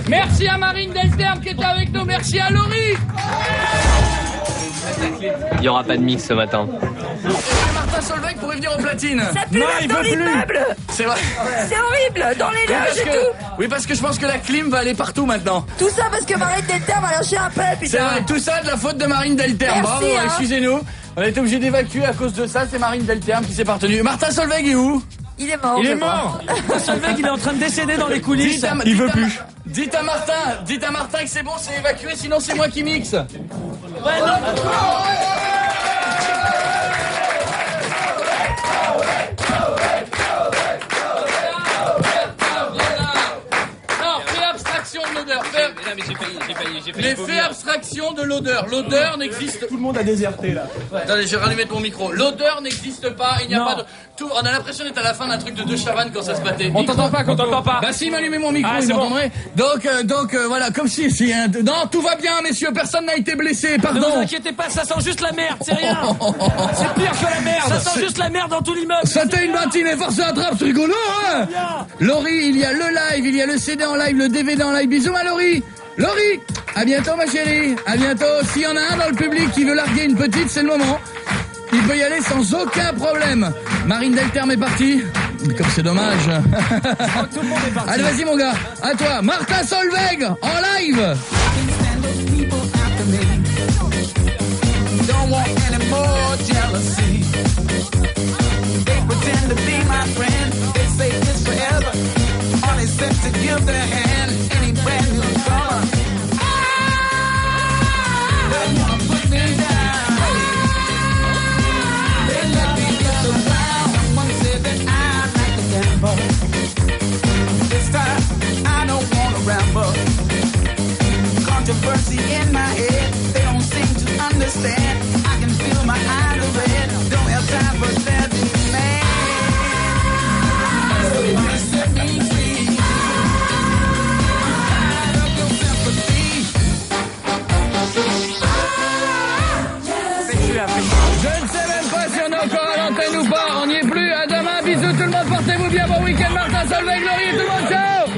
Merci à Marine Delterme qui était avec nous. Merci à Laurie. Il n'y aura pas de mix ce matin. Martin Martin Solveig pourrait venir aux platines. Ça pue même dans l'immeuble. C'est vrai. C'est horrible, dans les loges et tout. Oui, parce que je pense que la clim va aller partout maintenant. Tout ça parce que Marine Delterme va lâcher un peu, putain. C'est vrai, tout ça de la faute de Marine Delterme. Bravo, hein. excusez-nous. On a été obligé d'évacuer à cause de ça, c'est Marine Delterme qui s'est pas retenue. Martin Solveig est où? Il est mort. Il est mort. Solveig, il est en train de décéder dans les coulisses. Il veut plus. Dites à Martin que c'est bon, c'est évacué, sinon c'est moi qui mixe. Ouais, non. De l'odeur. Mais fais abstraction de l'odeur. L'odeur n'existe. Tout le monde a déserté là. Ouais. Attendez, je vais rallumer mon micro. L'odeur n'existe pas. Il n'y a pas de. Tout. On a l'impression d'être à la fin d'un truc de deux Chavannes quand ça se battait. On t'entend pas quand on t'entend pas. Bah si, m'allumez mon micro, il m'entendrait. Donc voilà, comme si. Non, tout va bien, messieurs. Personne n'a été blessé. Pardon. Ne vous inquiétez pas, ça sent juste la merde. C'est rien. C'est pire que la merde. Ça sent juste la merde dans tout l'immeuble. Ça t'est une matinée force à attrape, c'est rigolo, hein. Laurie, il y a le live, il y a le CD en live, le DVD en live. Bisous à Laurie. Laurie, à bientôt ma chérie, à bientôt. S'il y en a un dans le public qui veut larguer une petite, c'est le moment. Il peut y aller sans aucun problème. Marine Delterme est partie. Comme c'est dommage. Tout le monde est parti. Allez, vas-y mon gars, à toi. Martin Solveig, en live. Don't want any more jealousy. They pretend to be my friend. They say it's forever. All they said to give their hand any brand new color. They wanna put me down. They let me get around. One said that I'm like the gamble. This time I don't wanna ramble. Controversy in my head. They don't seem to understand. I can feel my eyes are red. Don't have time for their demand. So you wanna set me free. Out of your sympathy. Je ne sais même pas si on est encore à l'antenne ou pas. On n'y est plus. À demain. Bisous tout le monde. Portez-vous bien. Bon week-end. Martin Solveig, Laurie, tout le monde. Ciao.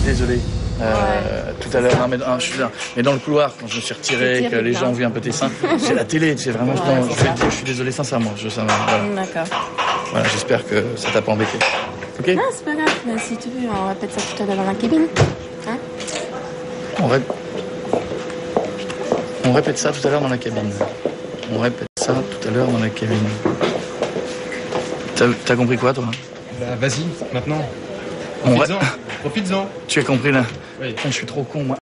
Désolé. Tout à l'heure, mais dans le couloir, quand je me suis retiré, que les gens ont vu un peu tes seins, c'est la télé, c'est vraiment, je suis désolé sincèrement. Voilà. D'accord. Voilà, j'espère que ça t'a pas embêté. Ok? Non, c'est pas grave. Mais si tu veux, on répète ça tout à l'heure dans la cabine. Hein? On répète ça tout à l'heure dans la cabine. On répète ça tout à l'heure dans la cabine. T'as compris quoi, toi? Bah, vas-y, maintenant. Profites-en. Tu as compris là? Oui. Je suis trop con, moi.